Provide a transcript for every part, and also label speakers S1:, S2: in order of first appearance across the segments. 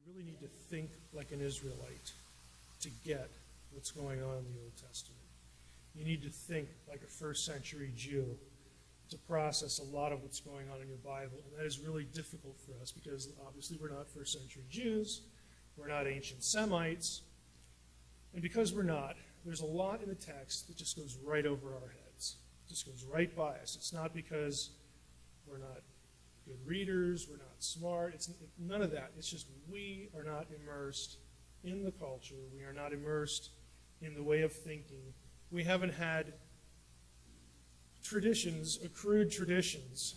S1: really need to think like an Israelite to get what's going on in the Old Testament. You need to think like a first century Jew to process a lot of what's going on in your Bible. And that is really difficult for us because obviously we're not first century Jews. We're not ancient Semites. And because we're not, there's a lot in the text that just goes right over our heads. It just goes right by us. It's not because we're not good readers, we're not smart. It's none of that. It's just we are not immersed in the culture. We are not immersed in the way of thinking. We haven't had traditions, accrued traditions,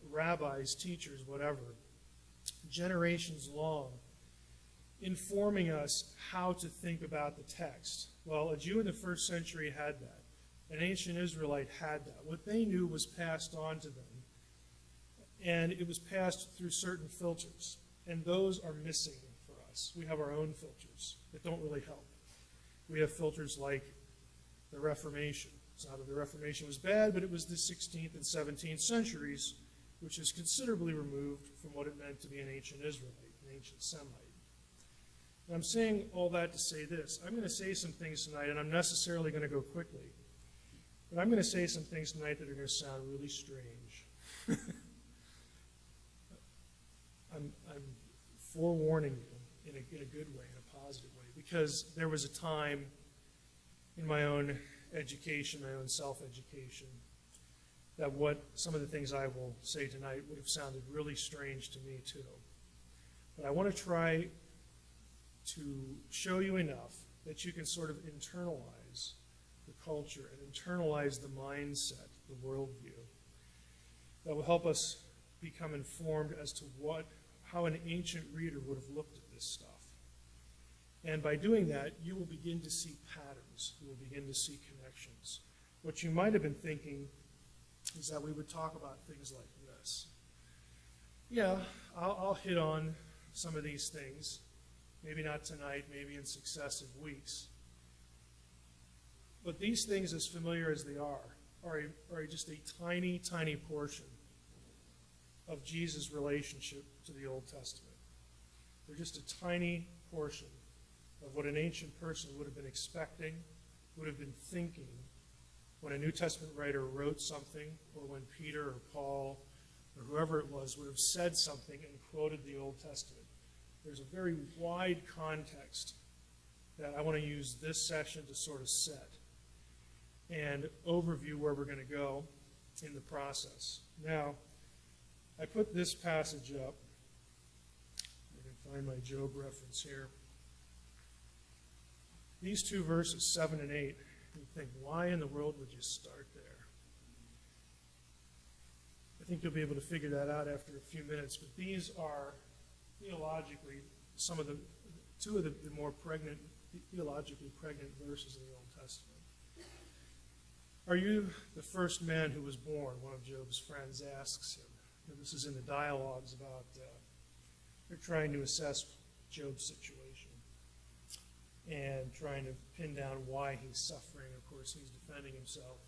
S1: rabbis, teachers, whatever, generations long, informing us how to think about the text. Well, a Jew in the first century had that. An ancient Israelite had that. What they knew was passed on to them. And it was passed through certain filters. And those are missing for us. We have our own filters that don't really help. We have filters like the Reformation. It's not that the Reformation was bad, but it was the 16th and 17th centuries, which is considerably removed from what it meant to be an ancient Israelite, an ancient Semite. And I'm saying all that to say this. I'm going to say some things tonight, and I'm necessarily going to go quickly. But I'm going to say some things tonight that are going to sound really strange. I'm forewarning you in a good way, in a positive way, because there was a time in my own education, my own self-education, that what some of the things I will say tonight would have sounded really strange to me too. But I want to try to show you enough that you can sort of internalize the culture and internalize the mindset, the worldview, that will help us become informed as to how an ancient reader would have looked at this stuff. And by doing that, you will begin to see patterns. You will begin to see connections. What you might have been thinking is that we would talk about things like this. Yeah, I'll hit on some of these things. Maybe not tonight, maybe in successive weeks. But these things, as familiar as they are just a tiny, tiny portion of Jesus' relationship to the Old Testament. They're just a tiny portion of what an ancient person would have been expecting, would have been thinking when a New Testament writer wrote something, or when Peter or Paul or whoever it was would have said something and quoted the Old Testament. There's a very wide context that I want to use this session to sort of set and overview where we're going to go in the process. Now, I put this passage up. I can find my Job reference here. These two verses, 7 and 8, you think, why in the world would you start there? I think you'll be able to figure that out after a few minutes, but these are theologically two of the more theologically pregnant verses in the Old Testament. Are you the first man who was born? One of Job's friends asks him. And this is in the dialogues about, they're trying to assess Job's situation and trying to pin down why he's suffering. Of course, he's defending himself.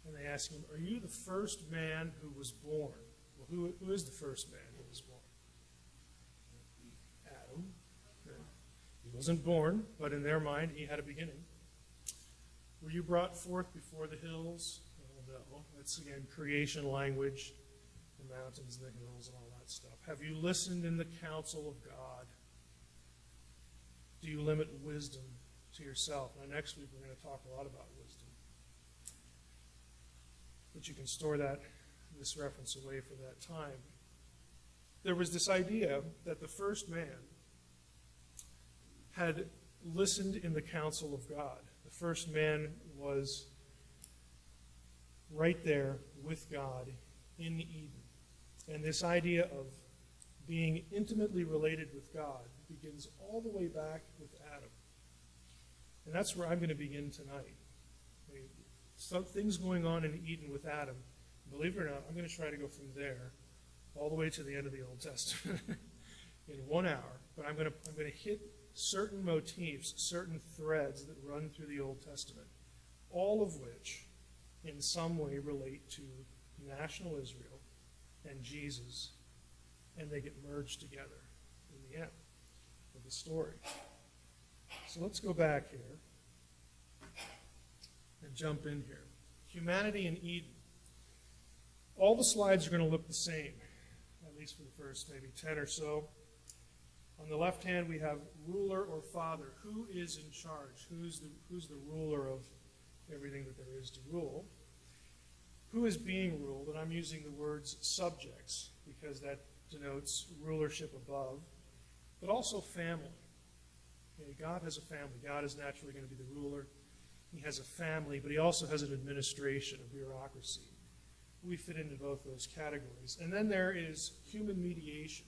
S1: And they ask him, are you the first man who was born? Well, who is the first man who was born? Adam. Okay. He wasn't born, but in their mind, he had a beginning. Were you brought forth before the hills? Oh, no. That's, again, creation language. The mountains, the hills, and all that stuff. Have you listened in the counsel of God? Do you limit wisdom to yourself? Now, next week we're going to talk a lot about wisdom. But you can store this reference away for that time. There was this idea that the first man had listened in the counsel of God. The first man was right there with God in Eden. And this idea of being intimately related with God begins all the way back with Adam. And that's where I'm going to begin tonight. Some things going on in Eden with Adam. Believe it or not, I'm going to try to go from there all the way to the end of the Old Testament in 1 hour. But I'm going to hit certain motifs, certain threads that run through the Old Testament, all of which in some way relate to national Israel and Jesus, and they get merged together. in the end of the story. So let's go back here and jump in here. Humanity in Eden. All the slides are going to look the same, at least for the first maybe 10 or so. On the left hand, we have ruler or father. Who is in charge? Who's the ruler of everything that there is to rule? Who is being ruled? And I'm using the words subjects because that denotes rulership above, but also family. Okay, God has a family. God is naturally going to be the ruler. He has a family, but he also has an administration, a bureaucracy. We fit into both those categories. And then there is human mediation.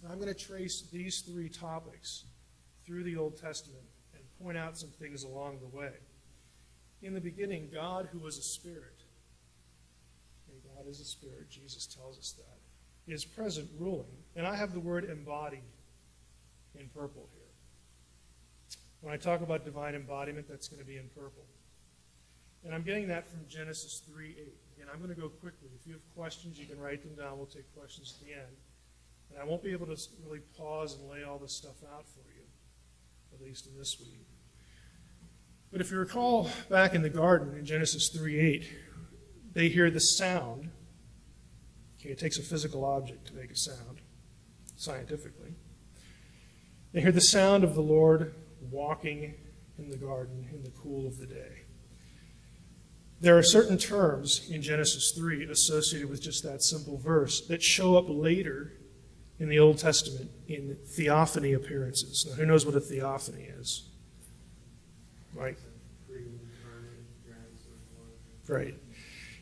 S1: Now, I'm going to trace these three topics through the Old Testament and point out some things along the way. In the beginning, God, who was a spirit, okay, God is a spirit, Jesus tells us that, is present ruling. And I have the word embodied in purple here. When I talk about divine embodiment, that's going to be in purple. And I'm getting that from Genesis 3:8. Again, I'm going to go quickly. If you have questions, you can write them down. We'll take questions at the end. And I won't be able to really pause and lay all this stuff out for you, at least in this week. But if you recall back in the garden in Genesis 3:8, they hear the sound. Okay, it takes a physical object to make a sound, scientifically. They hear the sound of the Lord walking in the garden in the cool of the day. There are certain terms in Genesis 3 associated with just that simple verse that show up later in the Old Testament in theophany appearances. Now, who knows what a theophany is? Right? Right.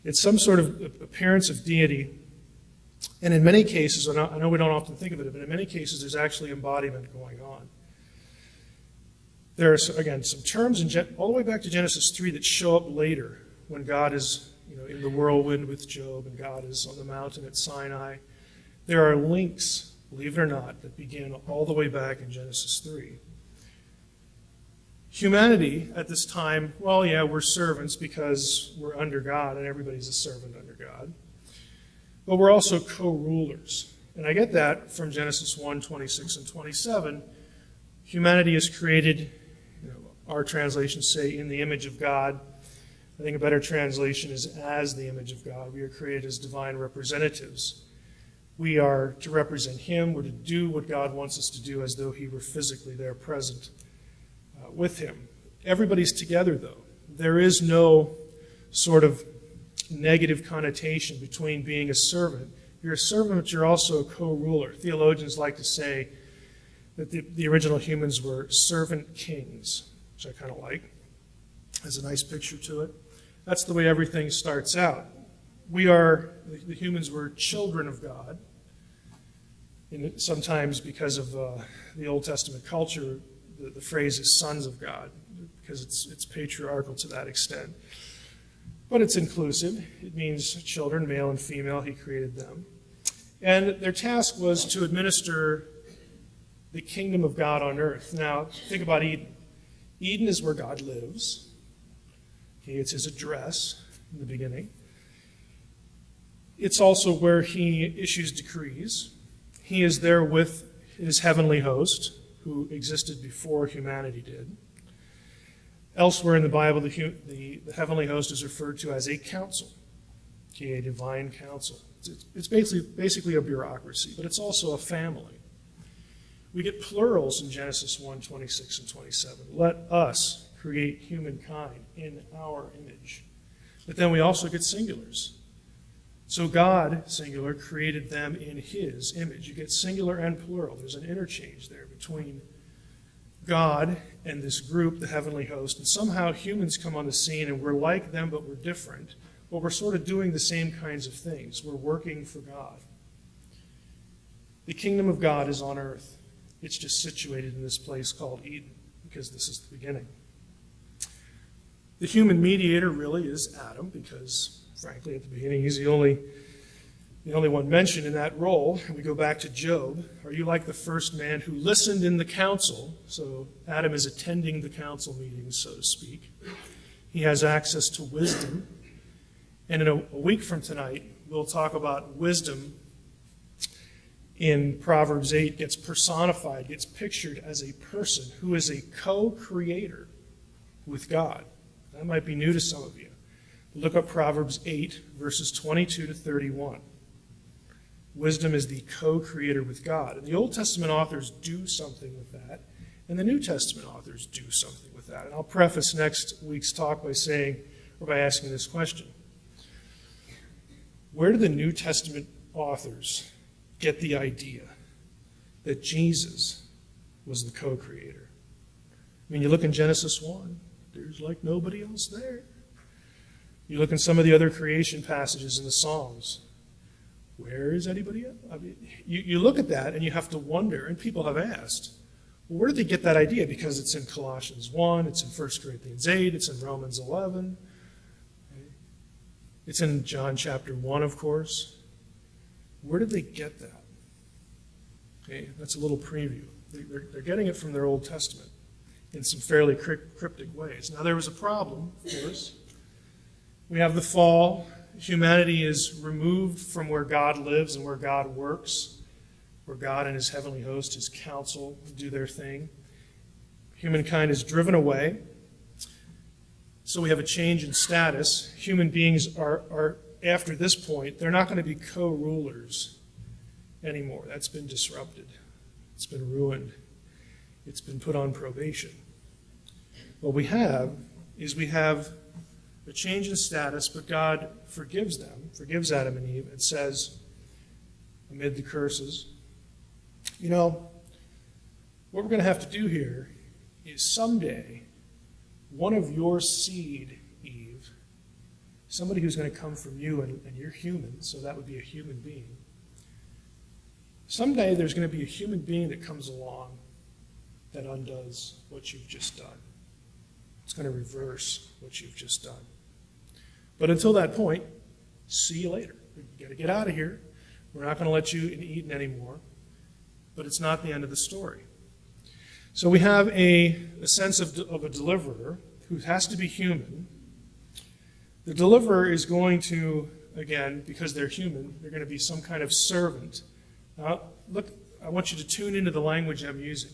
S1: It's some sort of appearance of deity. And in many cases, and I know we don't often think of it, but in many cases there's actually embodiment going on. There are, again, some terms all the way back to Genesis 3 that show up later when God is in the whirlwind with Job and God is on the mountain at Sinai. There are links, believe it or not, that begin all the way back in Genesis 3. Humanity at this time, well, yeah, we're servants because we're under God and everybody's a servant under God. But we're also co-rulers. And I get that from Genesis 1:26 and 27. Humanity is created, our translations say, in the image of God. I think a better translation is as the image of God. We are created as divine representatives. We are to represent Him. We're to do what God wants us to do as though He were physically there present with Him. Everybody's together, though. There is no sort of negative connotation between being a servant. You're a servant, but you're also a co-ruler. Theologians like to say that the original humans were servant kings, which I kind of like. Has a nice picture to it. That's the way everything starts out. The humans were children of God. And sometimes because of the Old Testament culture, the phrase is sons of God, because it's patriarchal to that extent. But it's inclusive. It means children, male and female. He created them. And their task was to administer the kingdom of God on earth. Now, think about Eden. Eden is where God lives. Okay, it's His address in the beginning. It's also where He issues decrees. He is there with His heavenly host, who existed before humanity did. Elsewhere in the Bible, the heavenly host is referred to as a council, okay, a divine council. It's basically a bureaucracy, but it's also a family. We get plurals in Genesis 1:26 and 27. Let us create humankind in our image. But then we also get singulars. So God, singular, created them in His image. You get singular and plural. There's an interchange there between God and this group, the heavenly host. And somehow humans come on the scene and we're like them, but we're different. But we're sort of doing the same kinds of things. We're working for God. The kingdom of God is on earth. It's just situated in this place called Eden, because this is the beginning. The human mediator really is Adam, because, frankly, at the beginning, he's the only one mentioned in that role. And we go back to Job. Are you like the first man who listened in the council? So Adam is attending the council meetings, so to speak. He has access to wisdom. And in a week from tonight, we'll talk about wisdom in Proverbs 8 gets personified, gets pictured as a person who is a co-creator with God. That might be new to some of you. Look up Proverbs 8, verses 22 to 31. Wisdom is the co-creator with God. And the Old Testament authors do something with that, and the New Testament authors do something with that. And I'll preface next week's talk by saying, or by asking this question. Where do the New Testament authors get the idea that Jesus was the co-creator? I mean, you look in Genesis 1, there's like nobody else there. You look in some of the other creation passages in the Psalms, where is anybody else? I mean, you look at that and you have to wonder, and people have asked, well, where did they get that idea? Because it's in Colossians 1, it's in 1 Corinthians 8, it's in Romans 11, it's in John chapter 1, of course. Where did they get that? Okay, that's a little preview. They're getting it from their Old Testament in some fairly cryptic ways. Now, there was a problem, of course. We have the fall. Humanity is removed from where God lives and where God works, where God and his heavenly host, his council, do their thing. Humankind is driven away. So we have a change in status. Human beings are after this point, they're not going to be co-rulers anymore. That's been disrupted. It's been ruined. It's been put on probation. What we have is a change in status, but God forgives them, forgives Adam and Eve, and says, amid the curses, you know, what we're going to have to do here is someday one of your seed, Eve, somebody who's going to come from you, and you're human, so that would be a human being. Someday there's going to be a human being that comes along that undoes what you've just done. It's going to reverse what you've just done. But until that point, see you later. You've got to get out of here. We're not going to let you in Eden anymore. But it's not the end of the story. So we have a sense of a deliverer who has to be human. The deliverer is going to, again, because they're human, they're going to be some kind of servant. Now, look, I want you to tune into the language I'm using.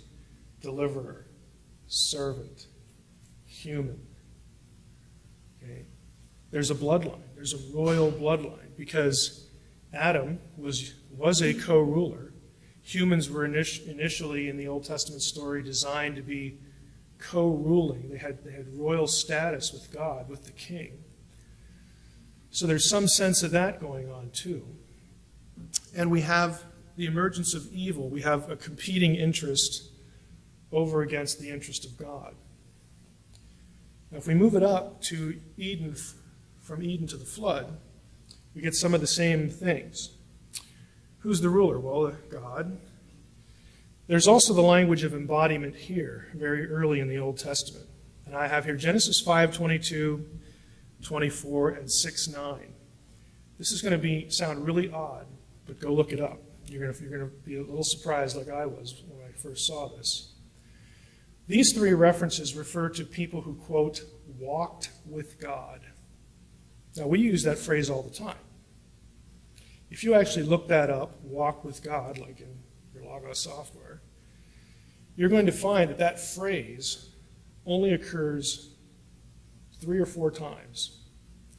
S1: Deliverer, servant, human. Okay? There's a bloodline. There's a royal bloodline because Adam was a co-ruler. Humans were initially, in the Old Testament story, designed to be co-ruling. They had royal status with God, with the king. So there's some sense of that going on too. And we have the emergence of evil. We have a competing interest over against the interest of God. Now, if we move it up to Eden, from Eden to the flood, we get some of the same things. Who's the ruler? Well, God. There's also the language of embodiment here, very early in the Old Testament. And I have here Genesis 5:22, 24, and 6:9. This is going to sound really odd, but go look it up. You're going to be a little surprised like I was when I first saw this. These three references refer to people who, quote, walked with God. Now, we use that phrase all the time. If you actually look that up, walk with God, like in your Logos software, you're going to find that that phrase only occurs 3 or 4 times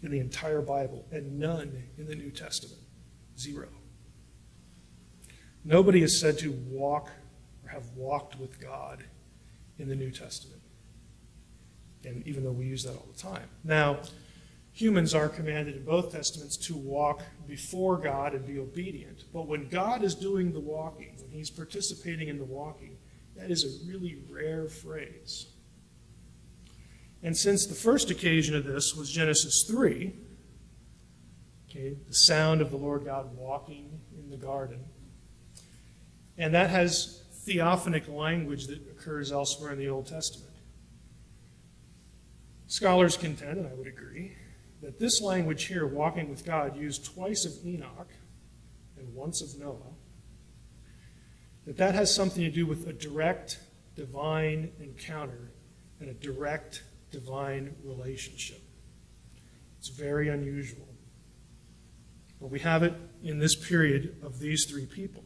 S1: in the entire Bible, and none in the New Testament. 0. Nobody is said to walk or have walked with God in the New Testament. And even though we use that all the time. Now, humans are commanded in both Testaments to walk before God and be obedient. But when God is doing the walking, when he's participating in the walking, that is a really rare phrase. And since the first occasion of this was Genesis 3, okay, the sound of the Lord God walking in the garden, and that has theophanic language that occurs elsewhere in the Old Testament. Scholars contend, and I would agree, that this language here, walking with God, used twice of Enoch and once of Noah, that has something to do with a direct divine encounter and a direct divine relationship. It's very unusual. But we have it in this period of these 3 people.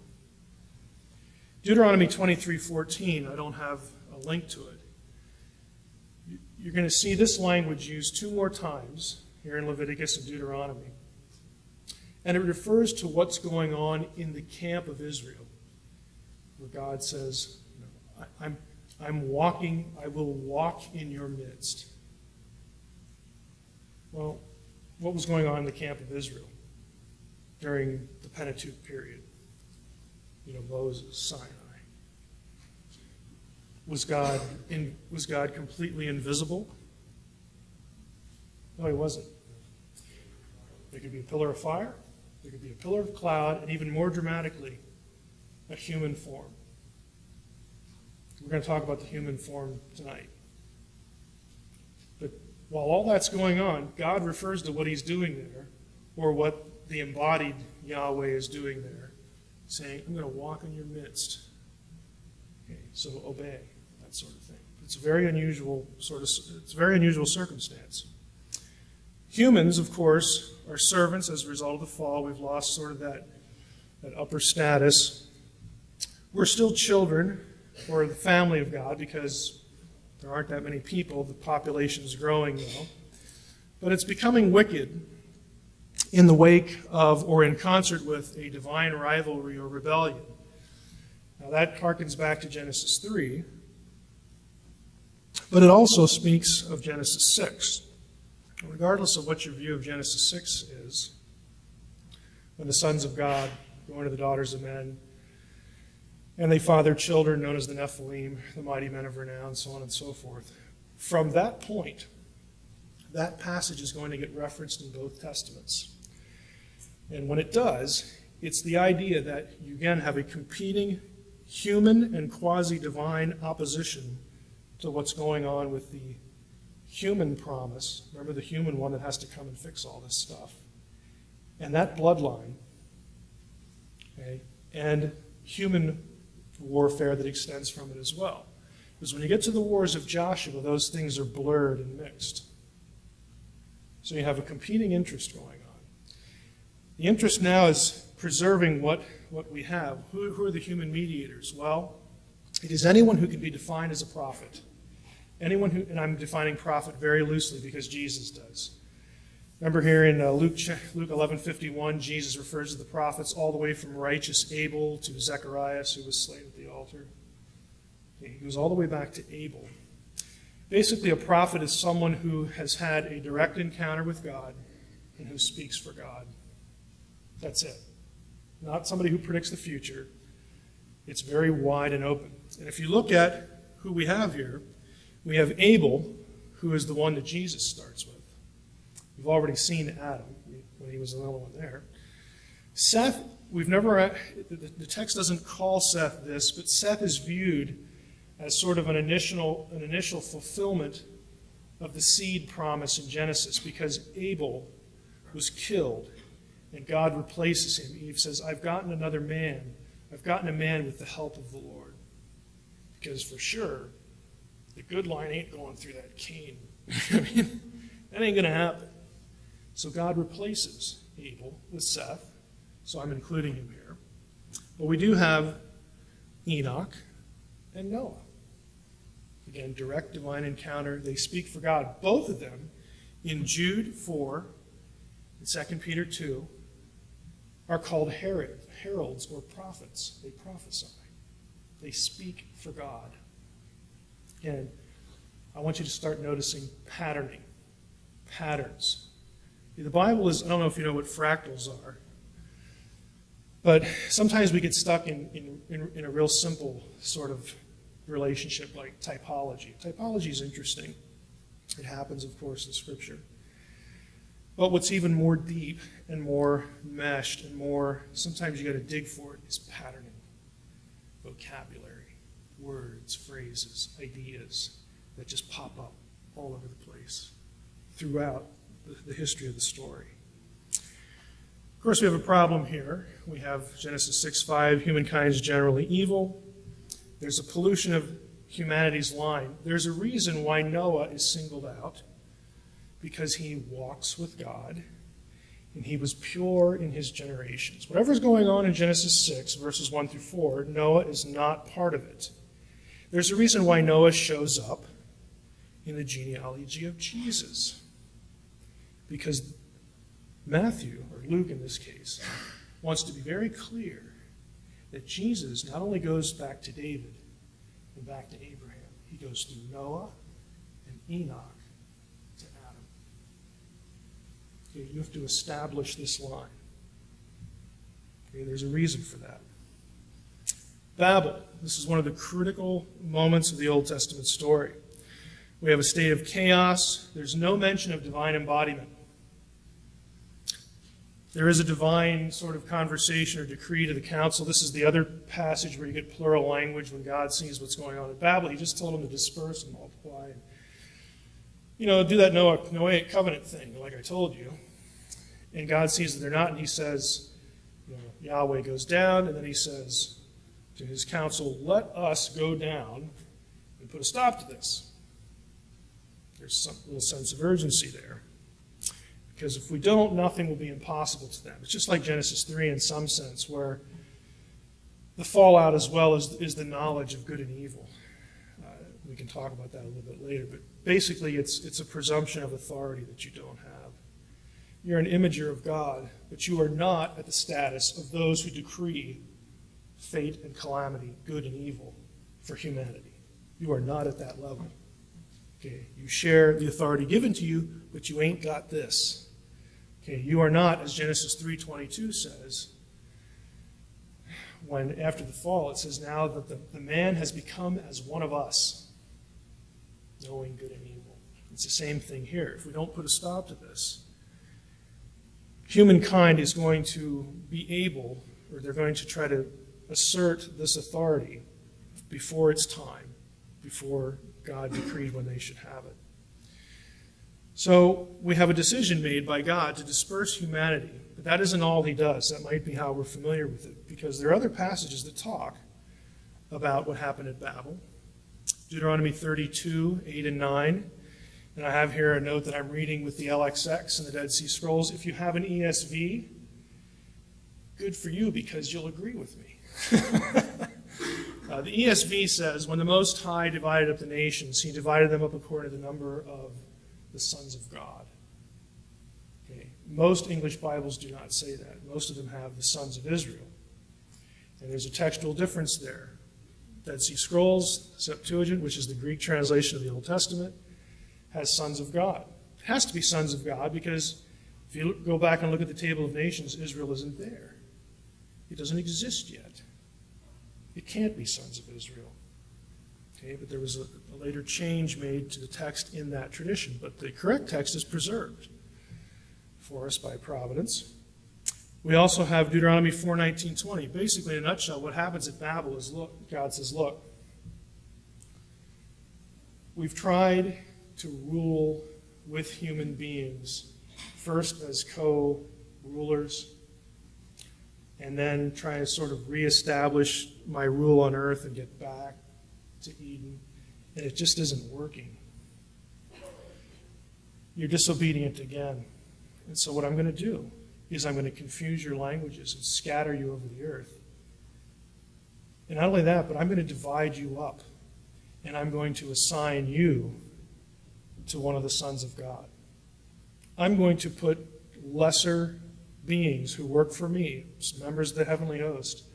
S1: Deuteronomy 23:14, I don't have a link to it. You're going to see this language used 2 more times here in Leviticus and Deuteronomy. And it refers to what's going on in the camp of Israel, where God says, I'm walking, I will walk in your midst. Well, what was going on in the camp of Israel during the Pentateuch period? Moses, Sinai. Was God completely invisible? No, he wasn't. There could be a pillar of fire, there could be a pillar of cloud, and even more dramatically, a human form. We're going to talk about the human form tonight. But while all that's going on, God refers to what he's doing there, or what the embodied Yahweh is doing there, saying, I'm going to walk in your midst. Okay, so obey, that sort of thing. It's a very unusual circumstance. Humans, of course, are servants as a result of the fall. We've lost sort of that upper status. We're still children, or the family of God, because there aren't that many people. The population is growing, though. But it's becoming wicked in the wake of, or in concert with, a divine rivalry or rebellion. Now that harkens back to Genesis 3, but it also speaks of Genesis 6. Regardless of what your view of Genesis 6 is, when the sons of God go into the daughters of men, and they father children known as the Nephilim, the mighty men of renown, so on and so forth. From that point, that passage is going to get referenced in both Testaments. And when it does, it's the idea that you again have a competing human and quasi-divine opposition to what's going on with the human promise. Remember, the human one that has to come and fix all this stuff. And that bloodline, okay, and human warfare that extends from it as well. Because when you get to the wars of Joshua, those things are blurred and mixed. So you have a competing interest going on. The interest now is preserving what we have. Who are the human mediators? Well, it is anyone who can be defined as a prophet. Anyone who, and I'm defining prophet very loosely because Jesus does. Remember here in Luke 11:51, Jesus refers to the prophets all the way from righteous Abel to Zacharias, who was slain at the altar. He goes all the way back to Abel. Basically, a prophet is someone who has had a direct encounter with God and who speaks for God. That's it. Not somebody who predicts the future. It's very wide and open. And if you look at who we have here, we have Abel, who is the one that Jesus starts with. We've already seen Adam when he was the only one there. Seth, the text doesn't call Seth this, but Seth is viewed as sort of an initial fulfillment of the seed promise in Genesis, because Abel was killed and God replaces him. Eve says, I've gotten another man. I've gotten a man with the help of the Lord. Because for sure, the good line ain't going through that Cain. I mean, that ain't going to happen. So God replaces Abel with Seth. So I'm including him here. But we do have Enoch and Noah. Again, direct divine encounter. They speak for God. Both of them, in Jude 4 and 2 Peter 2, are called heralds or prophets. They prophesy. They speak for God. And I want you to start noticing patterns. The Bible is, I don't know if you know what fractals are, but sometimes we get stuck in a real simple sort of relationship like typology. Typology is interesting. It happens, of course, in Scripture. But what's even more deep and more meshed and more, sometimes you got to dig for it, is patterning. Vocabulary, words, phrases, ideas that just pop up all over the place throughout the history of the story. Of course, we have a problem here. We have Genesis 6:5, humankind is generally evil. There's a pollution of humanity's line. There's a reason why Noah is singled out, because he walks with God. and he was pure in his generations. Whatever's going on in Genesis 6, verses 1 through 4, Noah is not part of it. There's a reason why Noah shows up in the genealogy of Jesus. Because Matthew, or Luke in this case, wants to be very clear that Jesus not only goes back to David and back to Abraham, he goes through Noah and Enoch to Adam. Okay, you have to establish this line. Okay, there's a reason for that. Babel. This is one of the critical moments of the Old Testament story. We have a state of chaos. There's no mention of divine embodiment. There is a divine sort of conversation or decree to the council. This is the other passage where you get plural language when God sees what's going on at Babel. He just told them to disperse and multiply. Do that Noahic covenant thing, like I told you. And God sees that they're not, and he says, Yahweh goes down, and then he says to his council, let us go down and put a stop to this. There's some little sense of urgency there. Because if we don't, nothing will be impossible to them. It's just like Genesis 3 in some sense, where the fallout as well is the knowledge of good and evil. We can talk about that a little bit later, but basically it's a presumption of authority that you don't have. You're an imager of God, but you are not at the status of those who decree fate and calamity, good and evil, for humanity. You are not at that level. Okay, you share the authority given to you, but you ain't got this. Okay, you are not, as Genesis 3:22 says, when after the fall it says now that the man has become as one of us, knowing good and evil. It's the same thing here. If we don't put a stop to this, humankind is going to be able, or they're going to try to assert this authority before it's time, before God decreed when they should have it. So we have a decision made by God to disperse humanity. But that isn't all he does. That might be how we're familiar with it, because there are other passages that talk about what happened at Babel. Deuteronomy 32, 8 and 9. And I have here a note that I'm reading with the LXX and the Dead Sea Scrolls. If you have an ESV, good for you, because you'll agree with me. The ESV says, when the Most High divided up the nations, he divided them up according to the number of the sons of God. Okay. Most English Bibles do not say that. Most of them have the sons of Israel. And there's a textual difference there. Dead Sea Scrolls, Septuagint, which is the Greek translation of the Old Testament, has sons of God. It has to be sons of God because if you go back and look at the table of nations, Israel isn't there. It doesn't exist yet. It can't be sons of Israel. Okay, but there was a later change made to the text in that tradition. But the correct text is preserved for us by providence. We also have Deuteronomy 4:19-20. Basically, in a nutshell, what happens at Babel is, God says, look, we've tried to rule with human beings, first as co-rulers, and then try to sort of reestablish my rule on earth and get back to Eden, and it just isn't working. You're disobedient again. And so what I'm going to do is I'm going to confuse your languages and scatter you over the earth. And not only that, but I'm going to divide you up, and I'm going to assign you to one of the sons of God. I'm going to put lesser beings who work for me, members of the heavenly host.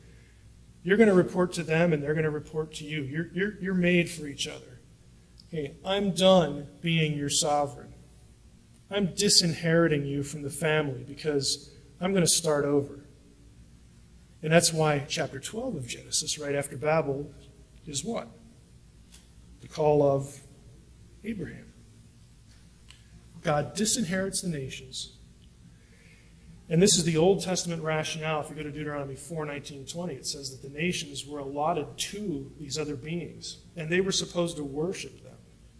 S1: You're going to report to them, and they're going to report to you. You're made for each other. Okay, I'm done being your sovereign. I'm disinheriting you from the family because I'm going to start over. And that's why chapter 12 of Genesis, right after Babel, is what? The call of Abraham. God disinherits the nations. And this is the Old Testament rationale. If you go to Deuteronomy 4:19-20, it says that the nations were allotted to these other beings, and they were supposed to worship them,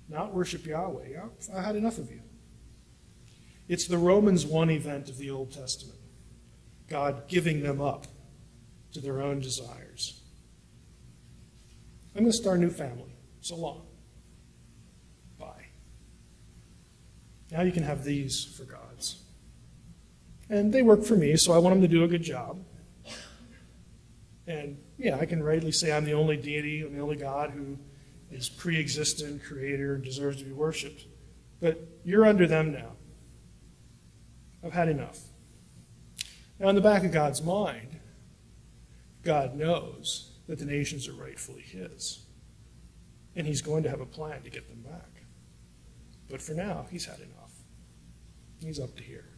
S1: not worship Yahweh. I had enough of you. It's the Romans 1 event of the Old Testament, God giving them up to their own desires. I'm going to start a new family. So long. Bye. Now you can have these for gods. And they work for me, so I want them to do a good job. And yeah, I can rightly say I'm the only deity, I'm the only God who is pre-existent, creator, and deserves to be worshipped. But you're under them now. I've had enough. Now, in the back of God's mind, God knows that the nations are rightfully his. And he's going to have a plan to get them back. But for now, he's had enough. He's up to here.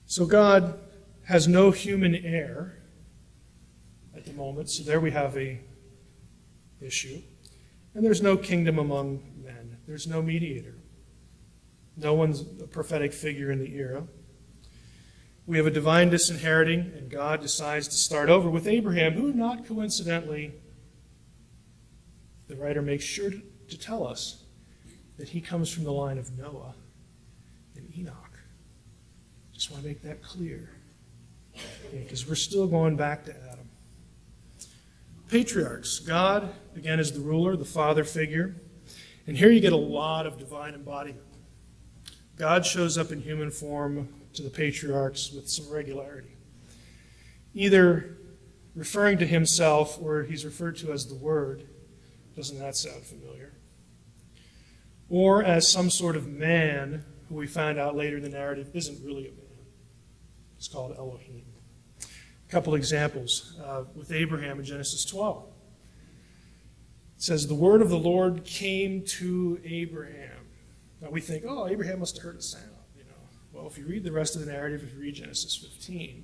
S1: So God has no human heir at the moment. So there we have a issue. And there's no kingdom among men. There's no mediator. No one's a prophetic figure in the era. We have a divine disinheriting, and God decides to start over with Abraham, who, not coincidentally, the writer makes sure to tell us that he comes from the line of Noah and Enoch. Just want to make that clear, because we're still going back to Adam. Patriarchs. God, again, is the ruler, the father figure. And here you get a lot of divine embodiment. God shows up in human form to the patriarchs with some regularity, either referring to himself or he's referred to as the Word. Doesn't that sound familiar? Or as some sort of man who we find out later in the narrative isn't really a man. It's called Elohim. A couple examples with Abraham in Genesis 12. It says, the word of the Lord came to Abraham. Now we think, oh, Abraham must have heard a sound. Well, if you read the rest of the narrative, if you read Genesis 15,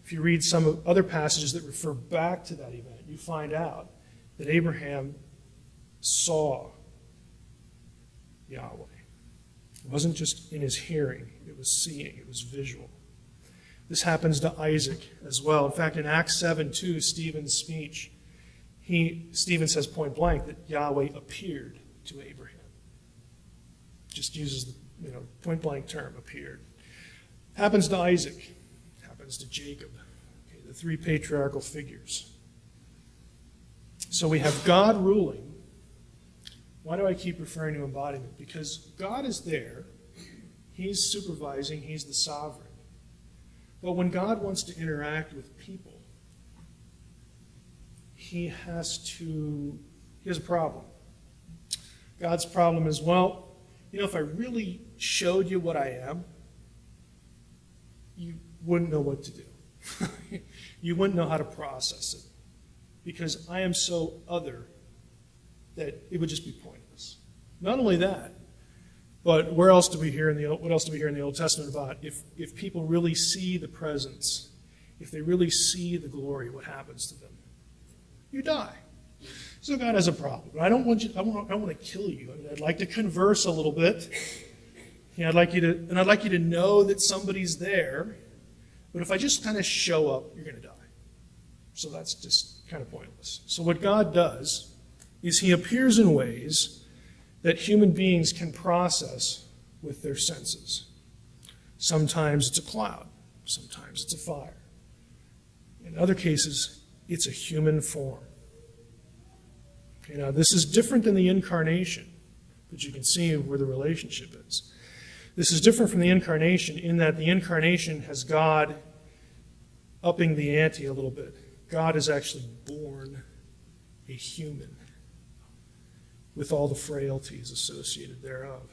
S1: if you read some other passages that refer back to that event, you find out that Abraham saw Yahweh. It wasn't just in his hearing, it was seeing, it was visual. This happens to Isaac as well. In fact, in Acts 7:2, Stephen's speech, Stephen says point blank that Yahweh appeared to Abraham. Just uses the point blank term, appeared. Happens to Isaac. Happens to Jacob. Okay, the three patriarchal figures. So we have God ruling. Why do I keep referring to embodiment? Because God is there. He's supervising. He's the sovereign. But when God wants to interact with people, he has a problem. God's problem is, well, if I really showed you what I am, you wouldn't know what to do. You wouldn't know how to process it. Because I am so other that it would just be pointless. Not only that, but what else do we hear in the Old Testament about if people really see the presence, if they really see the glory, what happens to them? You die. So God has a problem. I don't want to kill you. I'd like to converse a little bit. I'd like you to know that somebody's there. But if I just kind of show up, you're going to die. So that's just kind of pointless. So what God does is he appears in ways that human beings can process with their senses. Sometimes it's a cloud. Sometimes it's a fire. In other cases, it's a human form. Now, this is different than the incarnation, but you can see where the relationship is. This is different from the incarnation in that the incarnation has God upping the ante a little bit. God is actually born a human with all the frailties associated thereof.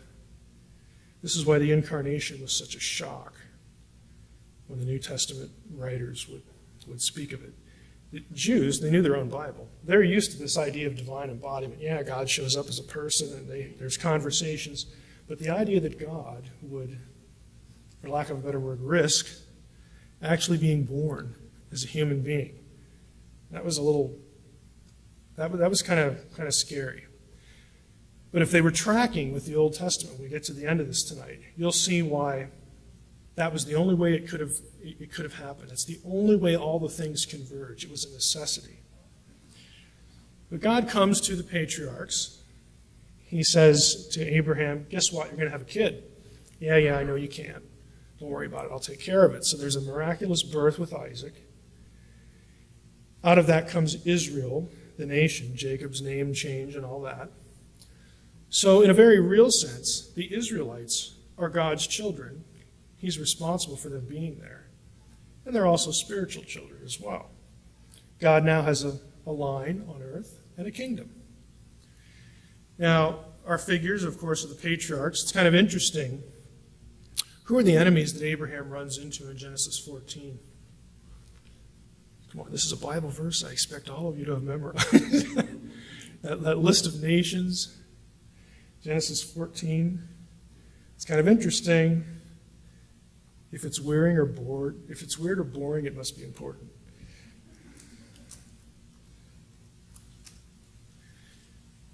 S1: This is why the incarnation was such a shock when the New Testament writers would speak of it. The Jews, they knew their own Bible. They're used to this idea of divine embodiment. Yeah, God shows up as a person and there's conversations. But the idea that God would, for lack of a better word, risk actually being born as a human being, that was kind of scary. But if they were tracking with the Old Testament, when we get to the end of this tonight, you'll see why that was the only way it could have happened. It's the only way all the things converge. It was a necessity. But God comes to the patriarchs. He says to Abraham, guess what? You're going to have a kid. Yeah, I know you can't. Don't worry about it. I'll take care of it. So there's a miraculous birth with Isaac. Out of that comes Israel, the nation, Jacob's name change and all that. So in a very real sense, the Israelites are God's children He's responsible for them being there. And they're also spiritual children as well. God now has a line on earth and a kingdom. Now, our figures, of course, are the patriarchs. It's kind of interesting. Who are the enemies that Abraham runs into in Genesis 14? Come on, this is a Bible verse I expect all of you to have memorized. that list of nations, Genesis 14. It's kind of interesting. If it's weird or boring, it must be important.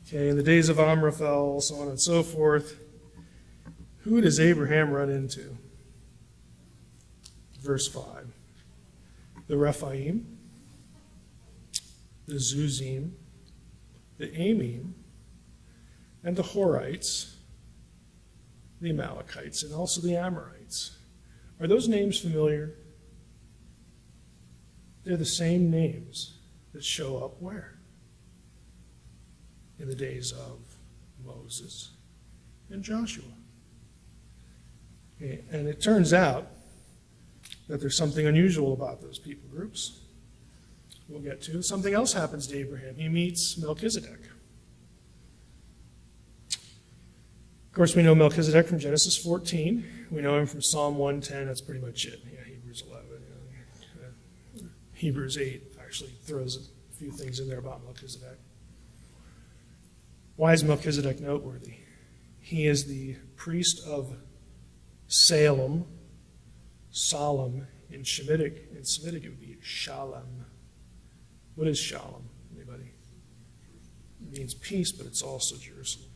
S1: Okay, in the days of Amraphel, so on and so forth, who does Abraham run into? Verse 5. The Rephaim, the Zuzim, the Amim, and the Horites, the Amalekites, and also the Amorites. Are those names familiar? They're the same names that show up where? In the days of Moses and Joshua. Okay, and it turns out that there's something unusual about those people groups. We'll get to. Something else happens to Abraham. He meets Melchizedek. Of course, we know Melchizedek from Genesis 14. We know him from Psalm 110. That's pretty much it. Yeah, Hebrews 11. Hebrews 8 actually throws a few things in there about Melchizedek. Why is Melchizedek noteworthy? He is the priest of Salem, in Semitic. In Semitic, it would be Shalom. What is Shalom? Anybody? It means peace, but it's also Jerusalem.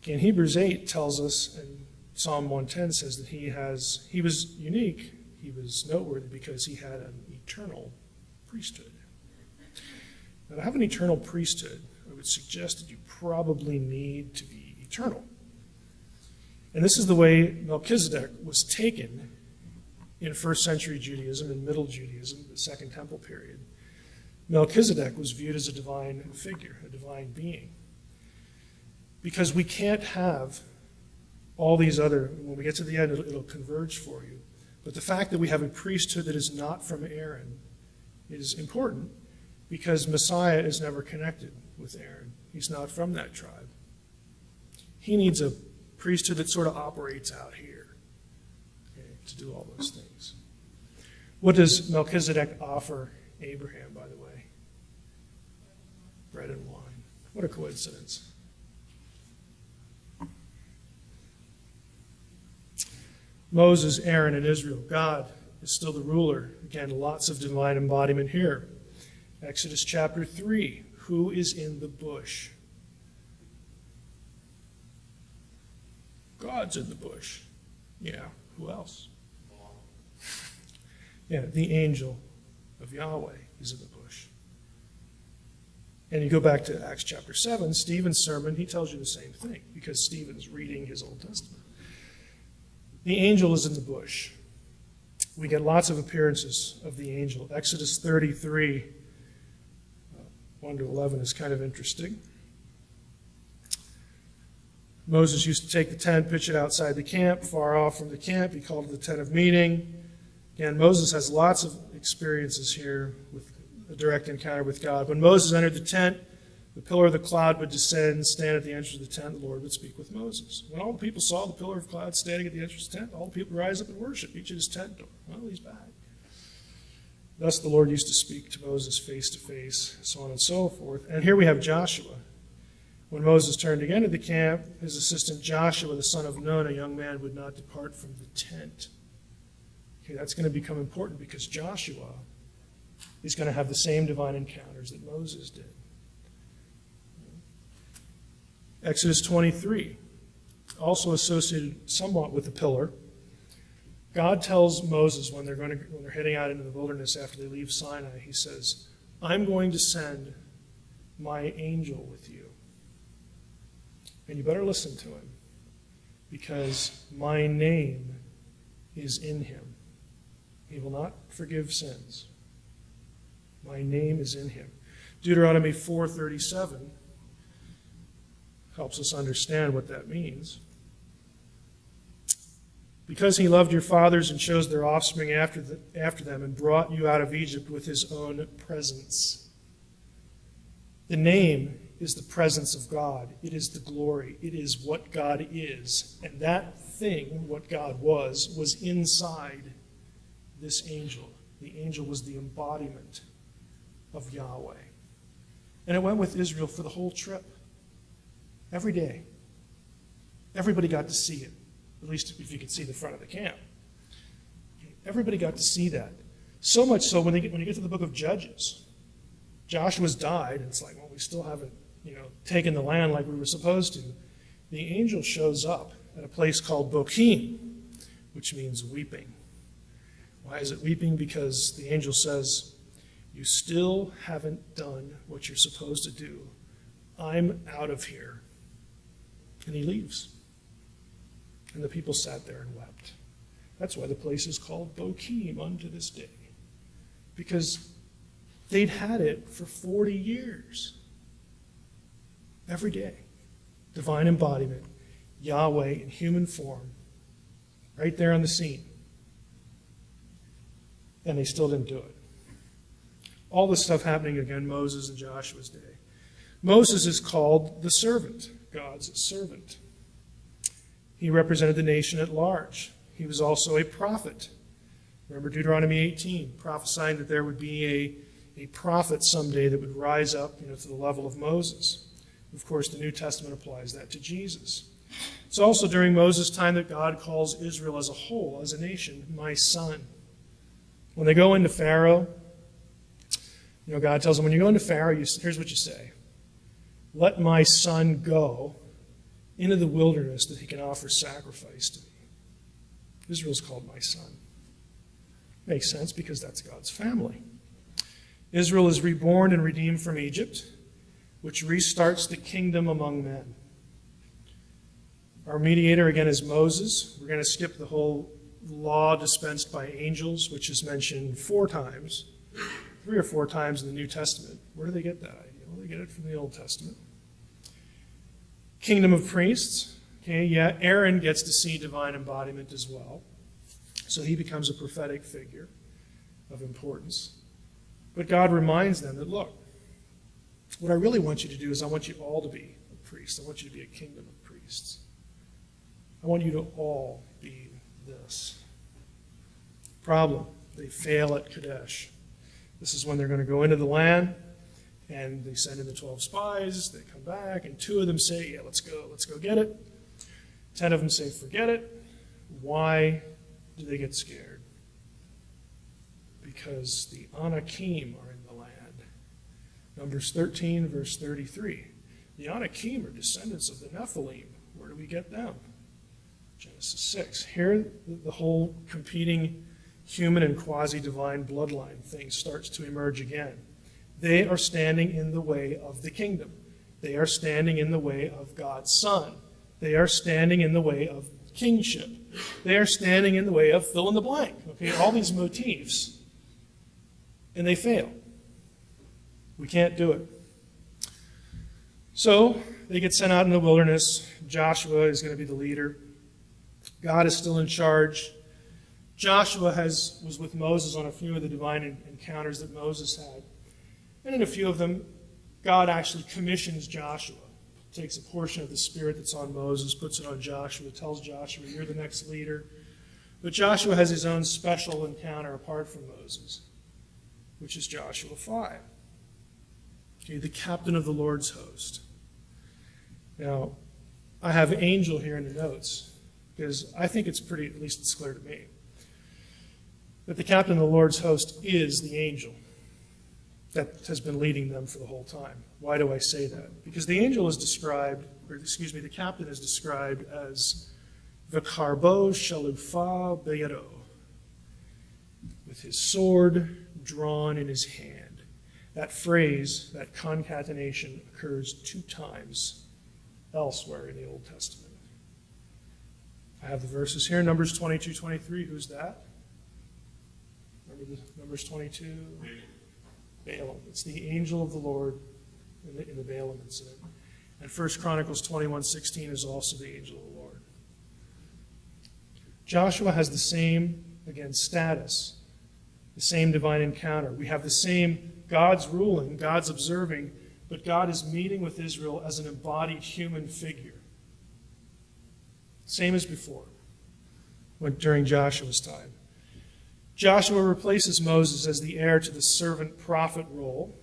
S1: Okay, and Hebrews 8 tells us, and Psalm 110 says that he was unique, he was noteworthy because he had an eternal priesthood. Now, to have an eternal priesthood, I would suggest that you probably need to be eternal. And this is the way Melchizedek was taken in first century Judaism and middle Judaism, the Second Temple period. Melchizedek was viewed as a divine figure, a divine being. Because we can't have all these other, when we get to the end, it'll converge for you. But the fact that we have a priesthood that is not from Aaron is important because Messiah is never connected with Aaron. He's not from that tribe. He needs a priesthood that sort of operates out here, okay, to do all those things. What does Melchizedek offer Abraham, by the way? Bread and wine. What a coincidence. Moses, Aaron, and Israel. God is still the ruler. Again, lots of divine embodiment here. Exodus chapter 3. Who is in the bush? God's in the bush. Yeah, who else? Yeah, the angel of Yahweh is in the bush. And you go back to Acts chapter 7, Stephen's sermon, he tells you the same thing because Stephen's reading his Old Testament. The angel is in the bush. We get lots of appearances of the angel. Exodus 33, 1 to 11 is kind of interesting. Moses used to take the tent, pitch it outside the camp, far off from the camp. He called it the tent of meeting. Again, Moses has lots of experiences here with a direct encounter with God. When Moses entered the tent, the pillar of the cloud would descend, stand at the entrance of the tent. The Lord would speak with Moses. When all the people saw the pillar of cloud standing at the entrance of the tent, all the people would rise up and worship, each at his tent door. Well, he's back. Thus the Lord used to speak to Moses face to face, so on and so forth. And here we have Joshua. When Moses turned again to the camp, his assistant Joshua, the son of Nun, a young man, would not depart from the tent. Okay, that's going to become important because Joshua is going to have the same divine encounters that Moses did. Exodus 23, also associated somewhat with the pillar. God tells Moses when they're heading out into the wilderness after they leave Sinai, he says, I'm going to send my angel with you. And you better listen to him because my name is in him. He will not forgive sins. My name is in him. Deuteronomy 4:37 helps us understand what that means. Because he loved your fathers and chose their offspring after them and brought you out of Egypt with his own presence. The name is the presence of God. It is the glory. It is what God is. And that thing, what God was inside this angel. The angel was the embodiment of Yahweh. And it went with Israel for the whole trip. Every day. Everybody got to see it. At least if you could see the front of the camp. Everybody got to see that. So much so when you get to the book of Judges, Joshua's died, and it's like, well, we still haven't, taken the land like we were supposed to. The angel shows up at a place called Bochim, which means weeping. Why is it weeping? Because the angel says, you still haven't done what you're supposed to do. I'm out of here. And he leaves. And the people sat there and wept. That's why the place is called Bochim unto this day. Because they'd had it for 40 years. Every day. Divine embodiment. Yahweh in human form. Right there on the scene. And they still didn't do it. All this stuff happening again, Moses and Joshua's day. Moses is called the servant, God's servant. He represented the nation at large. He was also a prophet. Remember Deuteronomy 18, prophesying that there would be a prophet someday that would rise up to the level of Moses. Of course, the New Testament applies that to Jesus. It's also during Moses' time that God calls Israel as a whole, as a nation, my son. When they go into Pharaoh, God tells them, when you go into Pharaoh, here's what you say. Let my son go into the wilderness that he can offer sacrifice to me. Israel's called my son. Makes sense because that's God's family. Israel is reborn and redeemed from Egypt, which restarts the kingdom among men. Our mediator, again, is Moses. We're going to skip the whole law dispensed by angels, which is mentioned 3 or 4 times in the New Testament. Where do they get that idea? Well, they get it from the Old Testament. Kingdom of priests. Okay, yeah, Aaron gets to see divine embodiment as well. So he becomes a prophetic figure of importance. But God reminds them that, look, what I really want you to do is I want you all to be a priest. I want you to be a kingdom of priests. I want you to all be this. Problem, they fail at Kadesh. This is when they're going to go into the land, and they send in the 12 spies. They come back, and 2 of them say, yeah, let's go get it. 10 of them say, forget it. Why do they get scared? Because the Anakim are in the land. Numbers 13, verse 33. The Anakim are descendants of the Nephilim. Where do we get them? Genesis 6. Here, the whole competing human and quasi-divine bloodline thing starts to emerge again. They are standing in the way of the kingdom. They are standing in the way of God's Son. They are standing in the way of kingship. They are standing in the way of fill in the blank. Okay, all these motifs. And they fail. We can't do it. So they get sent out in the wilderness. Joshua is going to be the leader. God is still in charge. Joshua was with Moses on a few of the divine encounters that Moses had. And in a few of them, God actually commissions Joshua. Takes a portion of the spirit that's on Moses, puts it on Joshua, tells Joshua, you're the next leader. But Joshua has his own special encounter apart from Moses, which is Joshua 5. Okay, the captain of the Lord's host. Now, I have angel here in the notes, because I think it's pretty, at least it's clear to me, that the captain of the Lord's host is the angel that has been leading them for the whole time. Why do I say that? Because the angel is described, the captain is described as V'karbo shalufa beyado, with his sword drawn in his hand. That phrase, that concatenation, occurs 2 times elsewhere in the Old Testament. I have the verses here, Numbers 22, 23. Who's that? Remember Numbers 22? Balaam. It's the angel of the Lord in the Balaam incident. And 1 Chronicles 21:16 is also the angel of the Lord. Joshua has the same, again, status, the same divine encounter. We have the same God's ruling, God's observing, but God is meeting with Israel as an embodied human figure. Same as before, during Joshua's time. Joshua replaces Moses as the heir to the servant prophet role,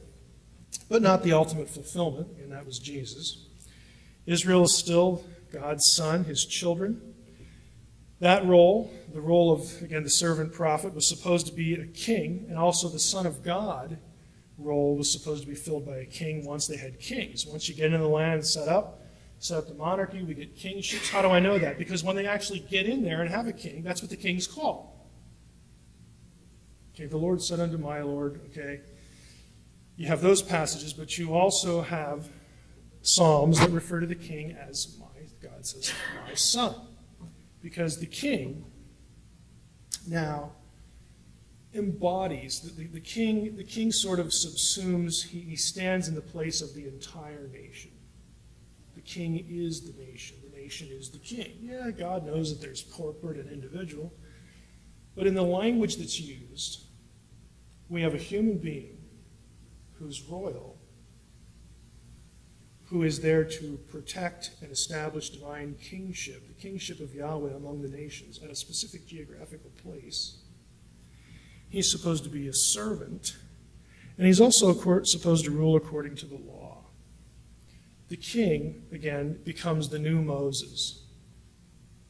S1: but not the ultimate fulfillment, and that was Jesus. Israel is still God's son, his children. That role, the role of, again, the servant prophet, was supposed to be a king, and also the Son of God role was supposed to be filled by a king once they had kings. Once you get into the land and set up the monarchy, we get kingships. How do I know that? Because when they actually get in there and have a king, that's what the king's called. Okay, the Lord said unto my Lord, okay. You have those passages, but you also have Psalms that refer to the king as God says, my son. Because the king now embodies, the king sort of subsumes, he stands in the place of the entire nation. The king is the nation is the king. Yeah, God knows that there's corporate and individual, but in the language that's used, we have a human being who's royal, who is there to protect and establish divine kingship, the kingship of Yahweh among the nations at a specific geographical place. He's supposed to be a servant, and he's also supposed to rule according to the law. The king, again, becomes the new Moses.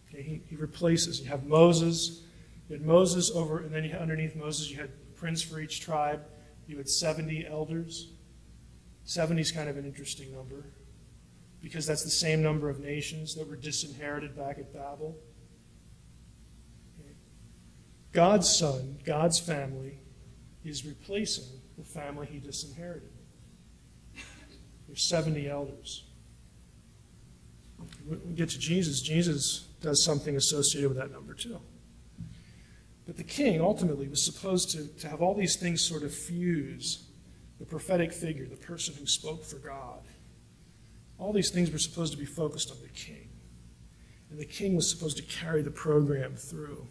S1: Okay, he replaces. You have Moses. You had Moses over, and then underneath Moses you had a prince for each tribe. You had 70 elders. 70 is kind of an interesting number because that's the same number of nations that were disinherited back at Babel. Okay. God's son, God's family, is replacing the family he disinherited. There's 70 elders. When we get to Jesus, Jesus does something associated with that number too. But the king ultimately was supposed to have all these things sort of fuse. The prophetic figure, the person who spoke for God. All these things were supposed to be focused on the king. And the king was supposed to carry the program through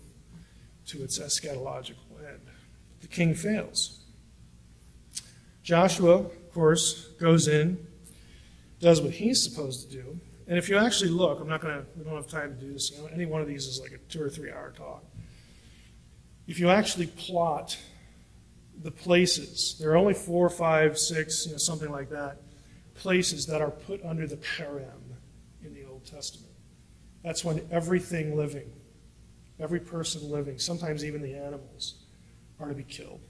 S1: to its eschatological end. The king fails. Joshua, of course, goes in, does what he's supposed to do. And if you actually look, we don't have time to do this. Any one of these is like a 2 or 3 hour talk. If you actually plot the places, there are only 4, 5, 6, something like that, places that are put under the parem in the Old Testament. That's when everything living, every person living, sometimes even the animals, are to be killed.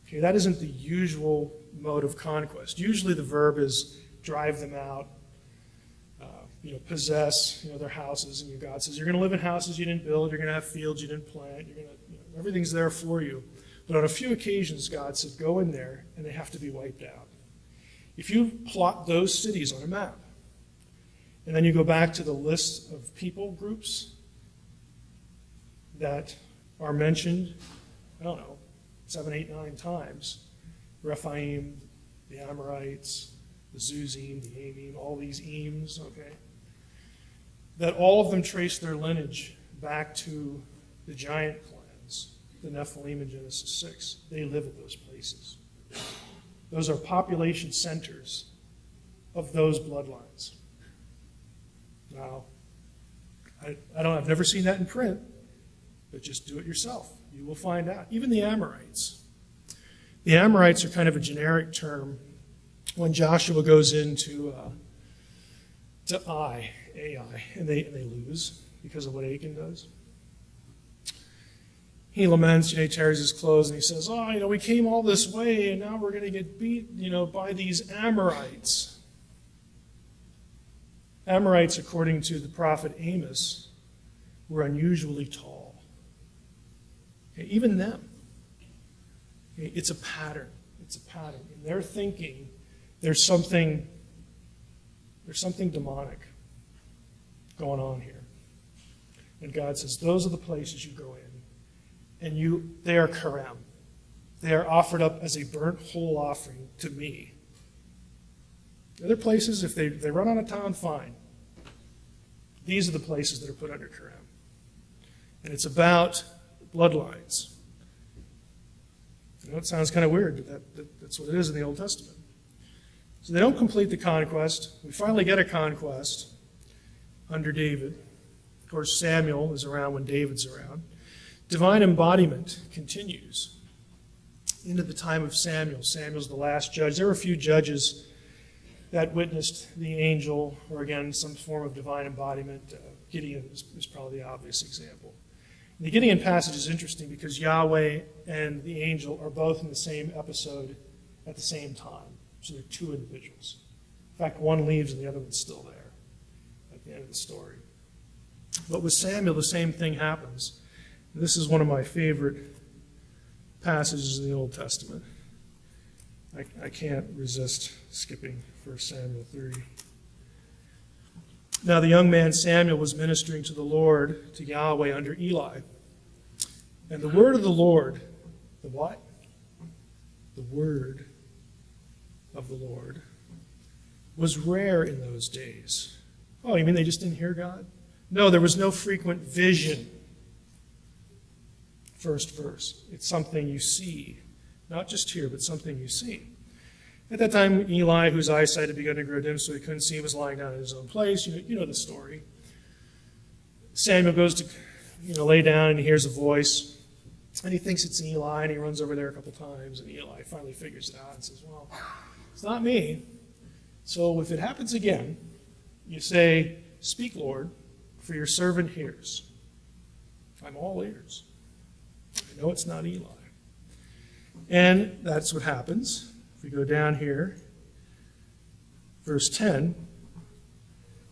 S1: Okay, that isn't the usual mode of conquest. Usually the verb is drive them out, possess, their houses, and God says, you're going to live in houses you didn't build, you're going to have fields you didn't plant, everything's there for you. But on a few occasions, God said, go in there, and they have to be wiped out. If you plot those cities on a map, and then you go back to the list of people groups that are mentioned, 7, 8, 9 times, Rephaim, the Amorites, the Zuzim, the Amim, all these Eames, okay, that all of them trace their lineage back to the giant clans, the Nephilim in Genesis 6. They live at those places. Those are population centers of those bloodlines. Now, I've never seen that in print, but just do it yourself. You will find out. Even the Amorites. The Amorites are kind of a generic term when Joshua goes into Ai, and they lose because of what Achan does. He laments, he tears his clothes, and he says, we came all this way, and now we're going to get beat, by these Amorites. Amorites, according to the prophet Amos, were unusually tall. Okay, even them. Okay, it's a pattern. It's a pattern. In their thinking, there's something demonic going on here. And God says, those are the places you go in. And they are karam. They are offered up as a burnt whole offering to me. Other places, if they run out of town, fine. These are the places that are put under karam. And it's about bloodlines. I know it sounds kind of weird, but that's what it is in the Old Testament. So they don't complete the conquest. We finally get a conquest under David. Of course, Samuel is around when David's around. Divine embodiment continues into the time of Samuel. Samuel's the last judge. There were a few judges that witnessed the angel, or again, some form of divine embodiment. Gideon is probably the obvious example. And the Gideon passage is interesting because Yahweh and the angel are both in the same episode at the same time. So they're two individuals. In fact, one leaves and the other one's still there at the end of the story. But with Samuel, the same thing happens. And this is one of my favorite passages in the Old Testament. I can't resist skipping 1 Samuel 3. Now the young man Samuel was ministering to the Lord, to Yahweh, under Eli. And the word of the Lord, the what? The word of the Lord was rare in those days. Oh, you mean they just didn't hear God? No, there was no frequent vision. First verse. It's something you see. Not just hear, but something you see. At that time, Eli, whose eyesight had begun to grow dim so he couldn't see, was lying down in his own place. You know the story. Samuel goes to lay down and he hears a voice. And he thinks it's Eli, and he runs over there a couple times. And Eli finally figures it out and says, well, it's not me. So if it happens again, you say, speak, Lord, for your servant hears. I'm all ears. I know it's not Eli. And that's what happens. If we go down here, verse 10,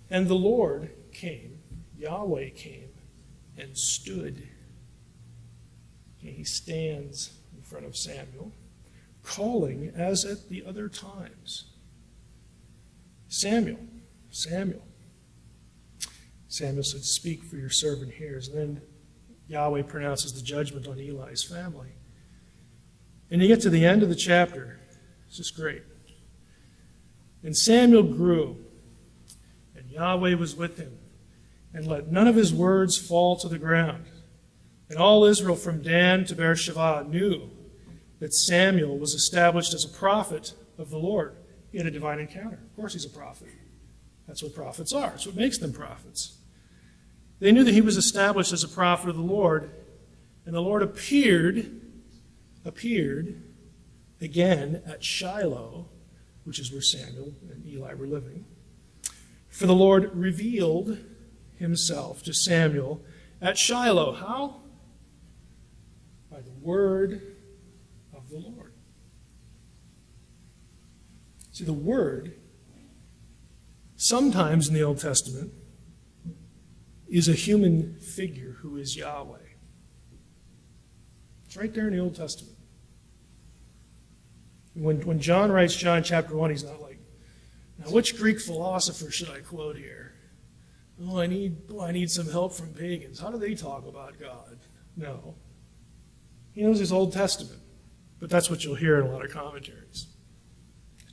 S1: and the Lord came, Yahweh came, and stood. Okay, he stands in front of Samuel, calling as at the other times. Samuel, Samuel. Samuel said, speak, for your servant hears. And then Yahweh pronounces the judgment on Eli's family. And you get to the end of the chapter. It's just great. And Samuel grew, and Yahweh was with him, and let none of his words fall to the ground. And all Israel from Dan to Beersheba knew that Samuel was established as a prophet of the Lord. He had a divine encounter. Of course he's a prophet. That's what prophets are. That's what makes them prophets. They knew that he was established as a prophet of the Lord, and the Lord appeared again at Shiloh, which is where Samuel and Eli were living. For the Lord revealed himself to Samuel at Shiloh. How? By the word of the Lord. See, the word, sometimes in the Old Testament, is a human figure who is Yahweh. It's right there in the Old Testament. When John writes John chapter 1, he's not like, now which Greek philosopher should I quote here? Oh, I need some help from pagans. How do they talk about God? No. He knows his Old Testament, but that's what you'll hear in a lot of commentaries.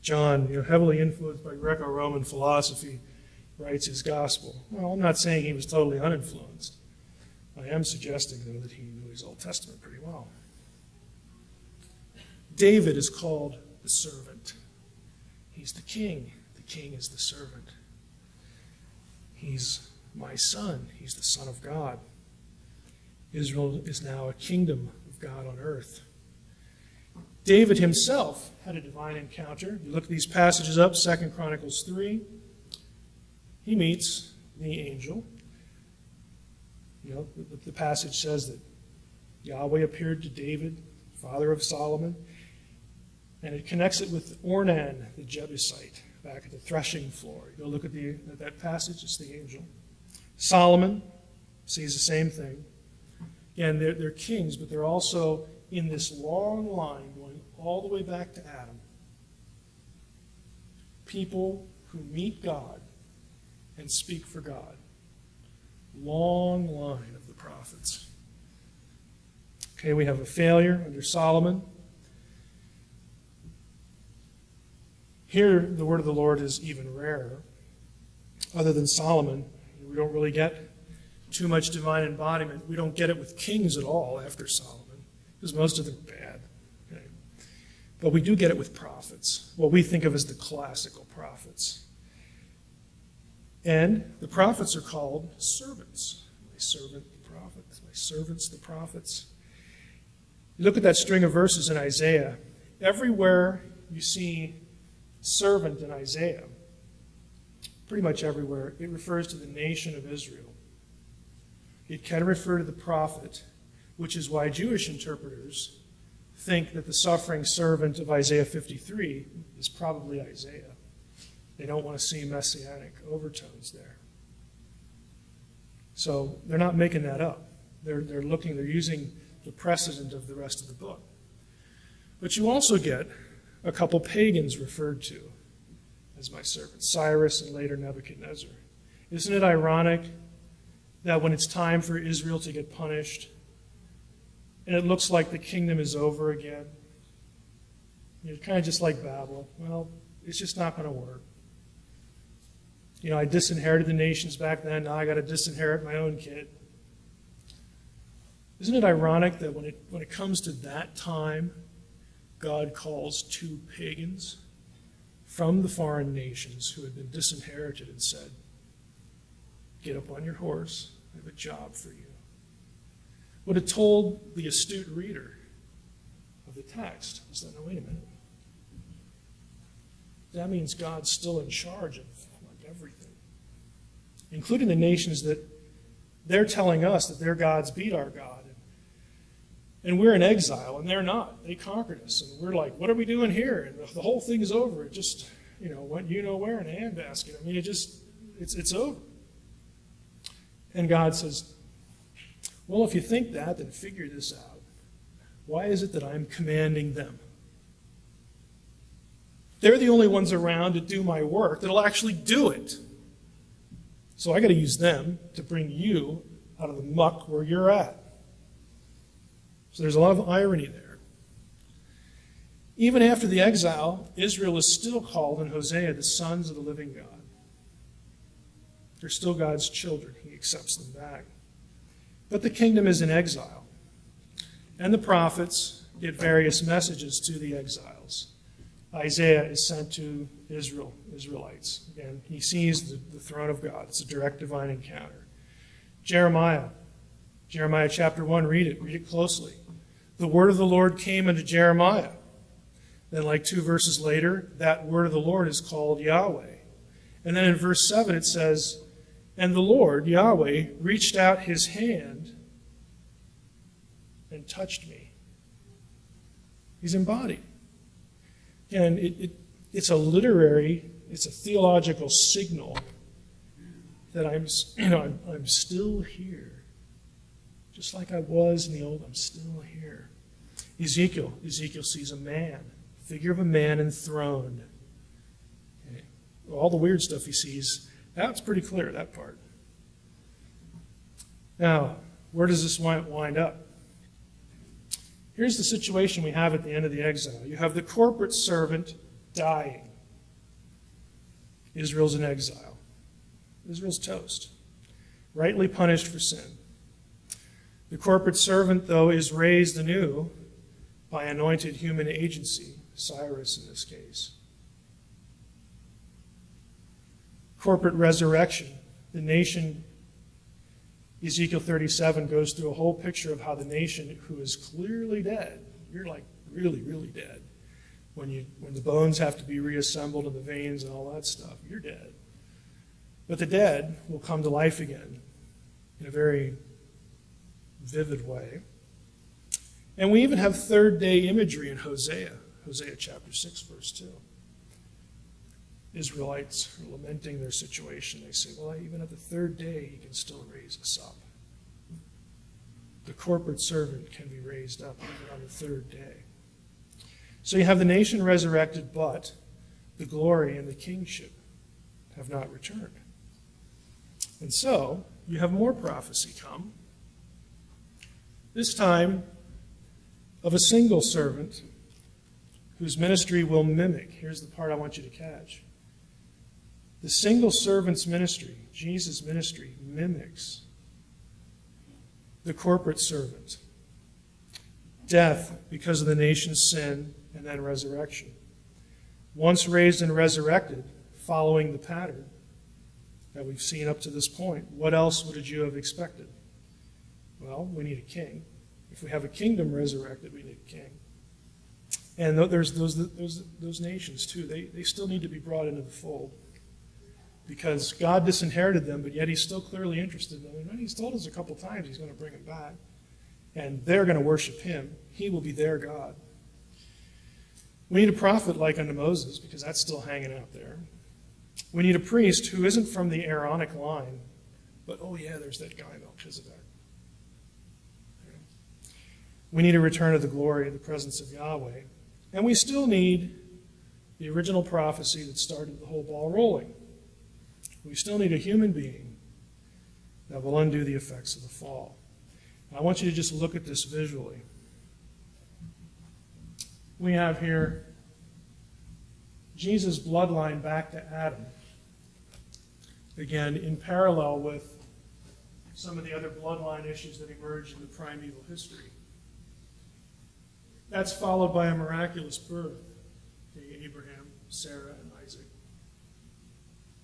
S1: John, heavily influenced by Greco-Roman philosophy, writes his gospel. Well, I'm not saying he was totally uninfluenced. I am suggesting, though, that he knew his Old Testament pretty well. David is called the servant. He's the king. The king is the servant. He's my son. He's the Son of God. Israel is now a kingdom of God on earth. David himself had a divine encounter. You look these passages up, 2 Chronicles 3. He meets the angel. The passage says that Yahweh appeared to David, father of Solomon, and it connects it with Ornan, the Jebusite, back at the threshing floor. You go look at that passage, it's the angel. Solomon sees the same thing. Again, they're kings, but they're also in this long line going all the way back to Adam. People who meet God and speak for God. Long line of the prophets. Okay, we have a failure under Solomon. Here, the word of the Lord is even rarer. Other than Solomon, we don't really get too much divine embodiment. We don't get it with kings at all after Solomon, because most of them are bad. Okay? But we do get it with prophets, what we think of as the classical prophets. And the prophets are called servants. My servant, the prophets. My servants, the prophets. You look at that string of verses in Isaiah. Everywhere you see servant in Isaiah, pretty much everywhere, it refers to the nation of Israel. It can refer to the prophet, which is why Jewish interpreters think that the suffering servant of Isaiah 53 is probably Isaiah. They don't want to see messianic overtones there. So they're not making that up. They're using the precedent of the rest of the book. But you also get a couple pagans referred to as my servants, Cyrus and later Nebuchadnezzar. Isn't it ironic that when it's time for Israel to get punished, and it looks like the kingdom is over again, you're kind of just like Babel. Well, it's just not going to work. I disinherited the nations back then. Now I got to disinherit my own kid. Isn't it ironic that when it comes to that time, God calls two pagans from the foreign nations who had been disinherited and said, get up on your horse. I have a job for you. Would have told the astute reader of the text is that, no, wait a minute. That means God's still in charge of everything, including the nations that they're telling us that their gods beat our God. And we're in exile, and they're not. They conquered us. And we're like, what are we doing here? And the whole thing is over. It just, went where in a handbasket. I mean, it's over. And God says, well, if you think that, then figure this out. Why is it that I'm commanding them? They're the only ones around to do my work that'll actually do it. So I got to use them to bring you out of the muck where you're at. So there's a lot of irony there. Even after the exile, Israel is still called in Hosea the sons of the living God. They're still God's children. He accepts them back. But the kingdom is in exile. And the prophets get various messages to the exiles. Isaiah is sent to Israelites. Again, he sees the throne of God. It's a direct divine encounter. Jeremiah chapter 1, read it closely. The word of the Lord came unto Jeremiah. Then, like 2 verses later, that word of the Lord is called Yahweh. And then in verse 7 it says, and the Lord, Yahweh, reached out his hand and touched me. He's embodied. And it's a literary, it's a theological signal that I'm still here. Just like I was in the old, I'm still here. Ezekiel sees a man, figure of a man enthroned. Okay. All the weird stuff he sees, that's pretty clear, that part. Now, where does this wind up? Here's the situation we have at the end of the exile. You have the corporate servant dying. Israel's in exile. Israel's toast. Rightly punished for sin. The corporate servant, though, is raised anew by anointed human agency, Cyrus in this case. Corporate resurrection. The nation, Ezekiel 37 goes through a whole picture of how the nation who is clearly dead, you're like really, really dead. When the bones have to be reassembled in the veins and all that stuff, you're dead. But the dead will come to life again in a very vivid way. And we even have third day imagery in Hosea chapter 6, verse 2. Israelites are lamenting their situation. They say, well, even at the third day, he can still raise us up. The corporate servant can be raised up even on the third day. So you have the nation resurrected, but the glory and the kingship have not returned. And so you have more prophecy come. This time of a single servant whose ministry will mimic. Here's the part I want you to catch. The single servant's ministry, Jesus' ministry, mimics the corporate servant. Death because of the nation's sin, and then resurrection. Once raised and resurrected, following the pattern that we've seen up to this point, what else would you have expected? Well, we need a king. If we have a kingdom resurrected, we need a king. And there's those nations too. They still need to be brought into the fold, because God disinherited them, but yet he's still clearly interested in them. And he's told us a couple times he's going to bring them back. And they're going to worship him. He will be their God. We need a prophet like unto Moses, because that's still hanging out there. We need a priest who isn't from the Aaronic line, but oh yeah, there's that guy Melchizedek. We need a return of the glory of the presence of Yahweh. And we still need the original prophecy that started the whole ball rolling. We still need a human being that will undo the effects of the fall. And I want you to just look at this visually. We have here Jesus' bloodline back to Adam. Again, in parallel with some of the other bloodline issues that emerged in the primeval history. That's followed by a miraculous birth to Abraham, Sarah, and Isaac.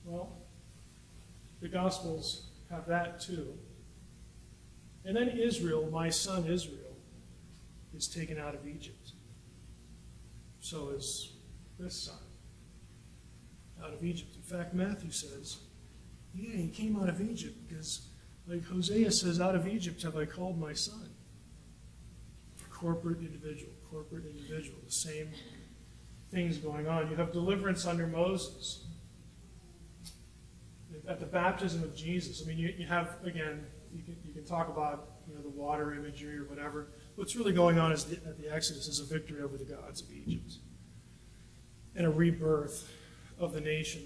S1: Well, the Gospels have that too. And then Israel, my son Israel, is taken out of Egypt. So is this son out of Egypt. In fact, Matthew says, yeah, he came out of Egypt because, like Hosea says, out of Egypt have I called my son. Corporate, individual, the same things going on. You have deliverance under Moses. At the baptism of Jesus, I mean, you have, again, you can talk about the water imagery or whatever. What's really going on is at the Exodus is a victory over the gods of Egypt and a rebirth of the nation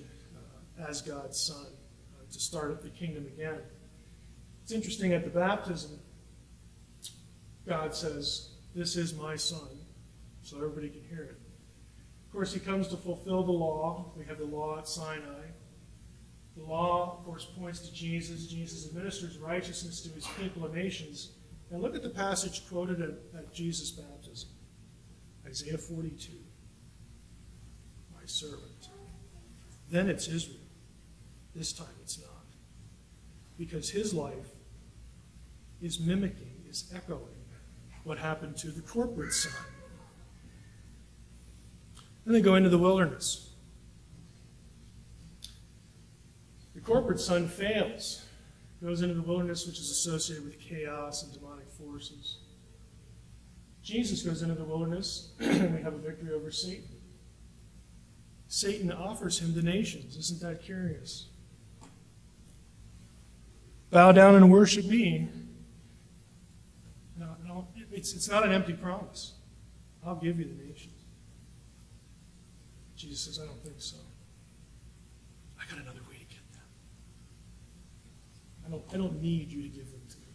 S1: as God's son to start up the kingdom again. It's interesting, at the baptism, God says, "This is my son," so everybody can hear it. Of course, he comes to fulfill the law. We have the law at Sinai. The law, of course, points to Jesus. Jesus administers righteousness to his people and nations. And look at the passage quoted at Jesus' baptism. Isaiah 42. My servant. Then it's Israel. This time it's not. Because his life is mimicking, is echoing what happened to the corporate son. Then they go into the wilderness. The corporate son fails, goes into the wilderness, which is associated with chaos and demonic forces. Jesus goes into the wilderness, and we have a victory over Satan. Satan offers him the nations. Isn't that curious? Bow down and worship me. No, it's not an empty promise. I'll give you the nations. Jesus says, I don't think so. I got another way to get them. I don't need you to give them to me.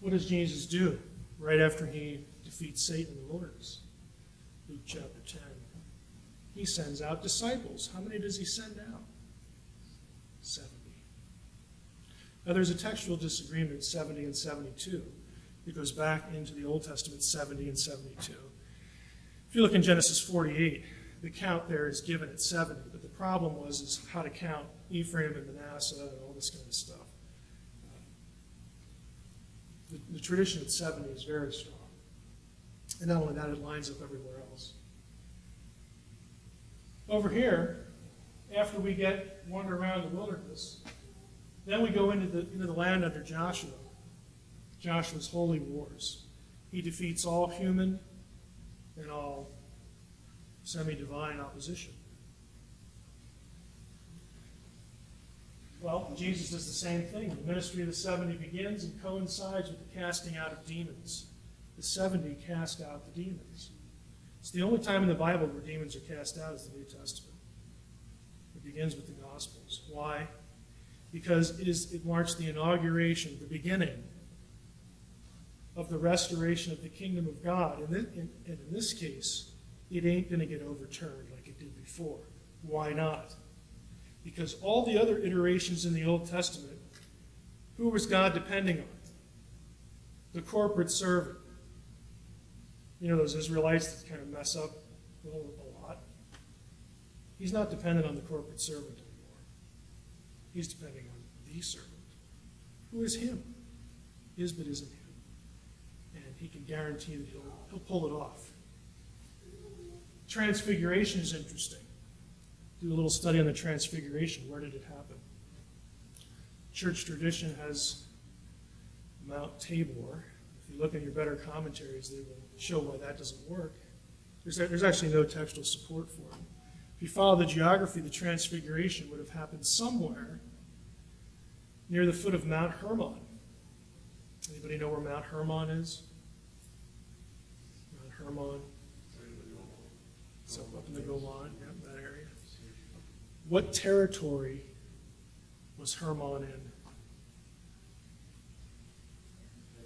S1: What does Jesus do right after he defeats Satan in the wilderness? Luke chapter 10. He sends out disciples. How many does he send out? 70. Now there's a textual disagreement, 70 and 72. It goes back into the Old Testament, 70 and 72. If you look in Genesis 48, the count there is given at 70, but the problem is how to count Ephraim and Manasseh and all this kind of stuff. The tradition at 70 is very strong. And not only that, it lines up everywhere else. Over here, after we wander around the wilderness, then we go into the land under Joshua. Joshua's holy wars. He defeats all human and all semi-divine opposition. Well, Jesus does the same thing. The ministry of the 70 begins and coincides with the casting out of demons. The 70 cast out the demons. It's the only time in the Bible where demons are cast out is the New Testament. It begins with the Gospels. Why? Because it marks the inauguration, the beginning of the restoration of the kingdom of God. And in this case, it ain't going to get overturned like it did before. Why not? Because all the other iterations in the Old Testament, who was God depending on? the corporate servant. You know those Israelites that kind of mess up a lot? He's not dependent on the corporate servant anymore. He's depending on the servant, who is him. Is but isn't him. And he can guarantee that he'll pull it off. Transfiguration is interesting. Do a little study on the transfiguration. Where did it happen? Church tradition has Mount Tabor. If you look in your better commentaries, they will show why that doesn't work. There's actually no textual support for it. If you follow the geography, the transfiguration would have happened somewhere near the foot of Mount Hermon. Anybody know where Mount Hermon is? Mount Hermon. So up in the Golan, that area. What territory was Hermon in?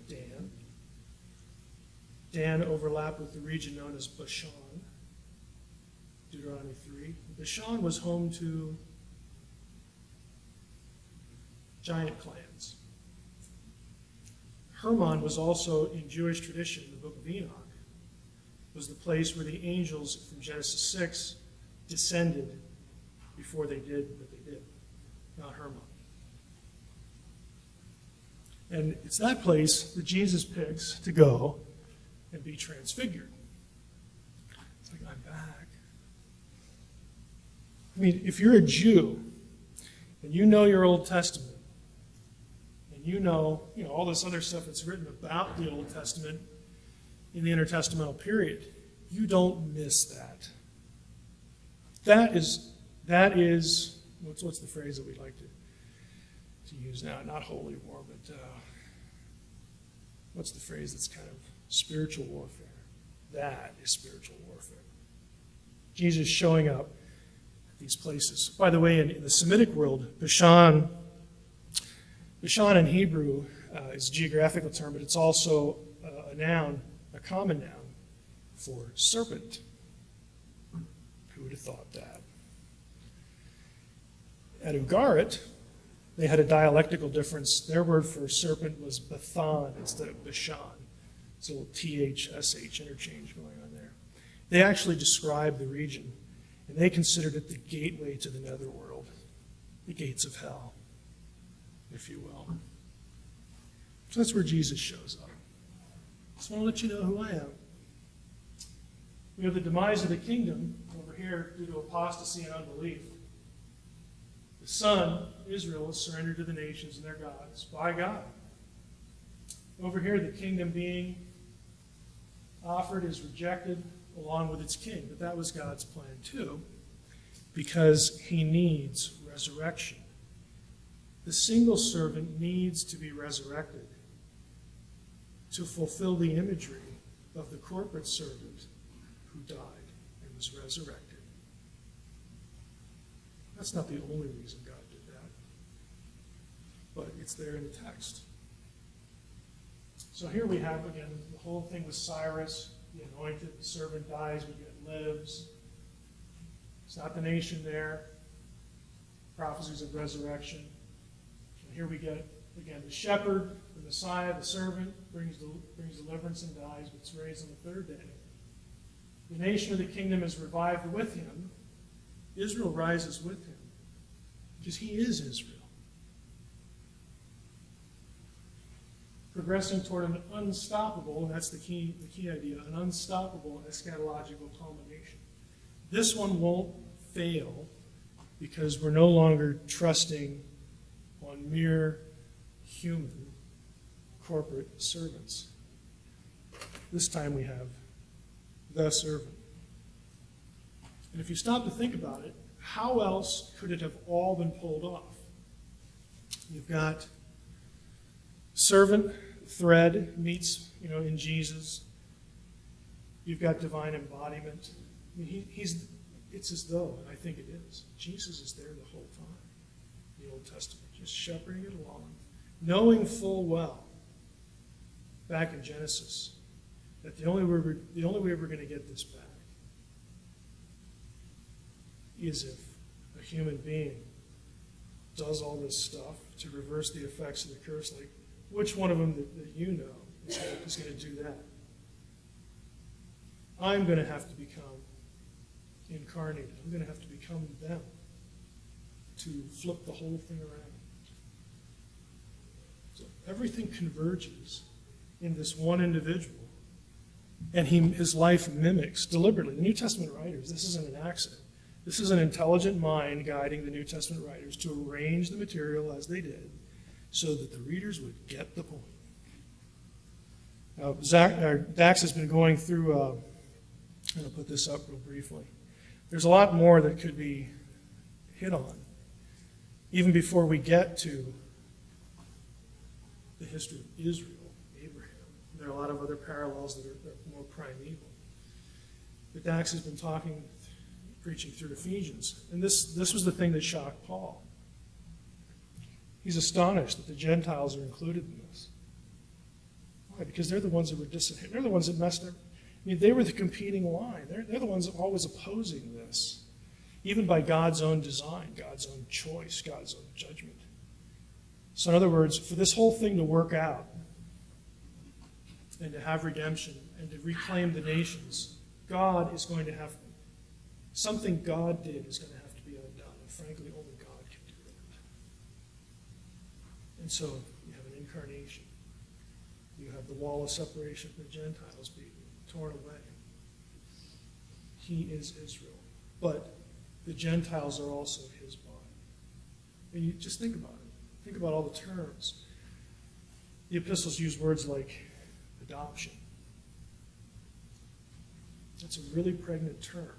S1: Dan. Dan overlapped with the region known as Bashan. Deuteronomy 3. Bashan was home to giant clans. Hermon was also, in Jewish tradition, the book of Enoch, was the place where the angels from Genesis 6 descended before they did what they did. Mount Hermon. And it's that place that Jesus picks to go and be transfigured. It's like, I'm back. I mean, if you're a Jew and you know your Old Testament, and you know all this other stuff that's written about the Old Testament in the intertestamental period, you don't miss that. That is what's the phrase that we like to use now? Not holy war, but what's the phrase that's kind of spiritual warfare? That is spiritual warfare. Jesus showing up at these places. By the way, in the Semitic world, Bashan in Hebrew is a geographical term, but it's also a noun, a common noun for serpent. Who would have thought that? At Ugarit, they had a dialectical difference. Their word for serpent was Bathan instead of Bashan. It's a little TH-SH interchange going on there. They actually described the region, and they considered it the gateway to the netherworld, the gates of hell, if you will. So that's where Jesus shows up. Just want to let you know who I am. We have the demise of the kingdom over here due to apostasy and unbelief. The Son, Israel, is surrendered to the nations and their gods by God. Over here, the kingdom being offered is rejected along with its king. But that was God's plan too, because he needs resurrection. The single servant needs to be resurrected to fulfill the imagery of the corporate servant who died and was resurrected. That's not the only reason God did that, but it's there in the text. So here we have, again, the whole thing with Cyrus, the anointed, the servant dies, but yet lives. It's not the nation there. Prophecies of resurrection. And here we get, again, the shepherd, the Messiah, the servant, brings deliverance and dies, but it's raised on the third day. The nation of the kingdom is revived with him. Israel rises with him, because he is Israel. Progressing toward an unstoppable, and that's the key idea, an unstoppable eschatological culmination. This one won't fail because we're no longer trusting on mere human corporate servants. This time we have the servant. And if you stop to think about it, how else could it have all been pulled off? You've got servant thread meets, in Jesus. You've got divine embodiment. I mean, it's as though, and I think it is, Jesus is there the whole time in the Old Testament, just shepherding it along, knowing full well, back in Genesis, that the only way we're going to get this back is if a human being does all this stuff to reverse the effects of the curse. Like, which one of them that you know is going to do that. I'm going to have to become incarnated. I'm going to have to become them to flip the whole thing around. So everything converges in this one individual, and his life mimics deliberately. The New Testament writers, this isn't an accident. This is an intelligent mind guiding the New Testament writers to arrange the material as they did so that the readers would get the point. Now, Dax has been going through, I'm going to put this up real briefly. There's a lot more that could be hit on, even before we get to the history of Israel, Abraham. There are a lot of other parallels that are more primeval. But Dax has been preaching through Ephesians, and this was the thing that shocked Paul. He's astonished that the Gentiles are included in this. Why? Because they're the ones that were disinherited. They're the ones that messed up. I mean, they were the competing line. They're the ones that were always opposing this, even by God's own design, God's own choice, God's own judgment. So in other words, for this whole thing to work out and to have redemption and to reclaim the nations, God is going to have, something God did is going to have to be undone. And frankly, only God can do that. And so you have an incarnation. You have the wall of separation from the Gentiles being torn away. He is Israel. But the Gentiles are also his body. And you just think about it. Think about all the terms. The epistles use words like adoption. That's a really pregnant term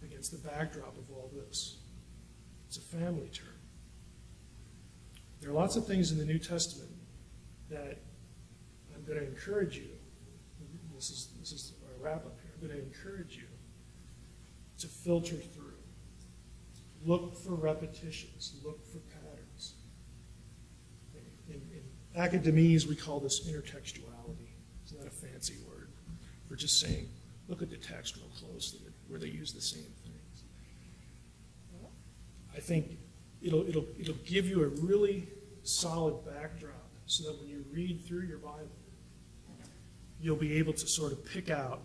S1: against the backdrop of all this. It's a family term. There are lots of things in the New Testament that I'm going to encourage you. This is our wrap-up here. I'm going to encourage you to filter through. Look for repetitions. Look for patterns. In academese, we call this intertextuality. It's not a fancy word. We're just saying, look at the text real closely, where they use the same things. I think it'll give you a really solid backdrop so that when you read through your Bible, you'll be able to sort of pick out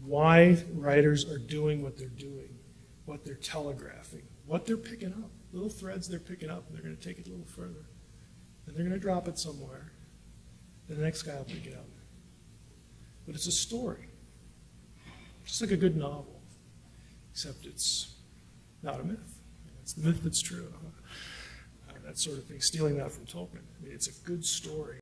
S1: why writers are doing what they're doing, what they're telegraphing, what they're picking up, little threads they're picking up, and they're going to take it a little further. And they're going to drop it somewhere. Then the next guy will pick it up. But it's a story. Just like a good novel, except it's not a myth. It's the myth that's true. That sort of thing, stealing that from Tolkien. I mean, it's a good story.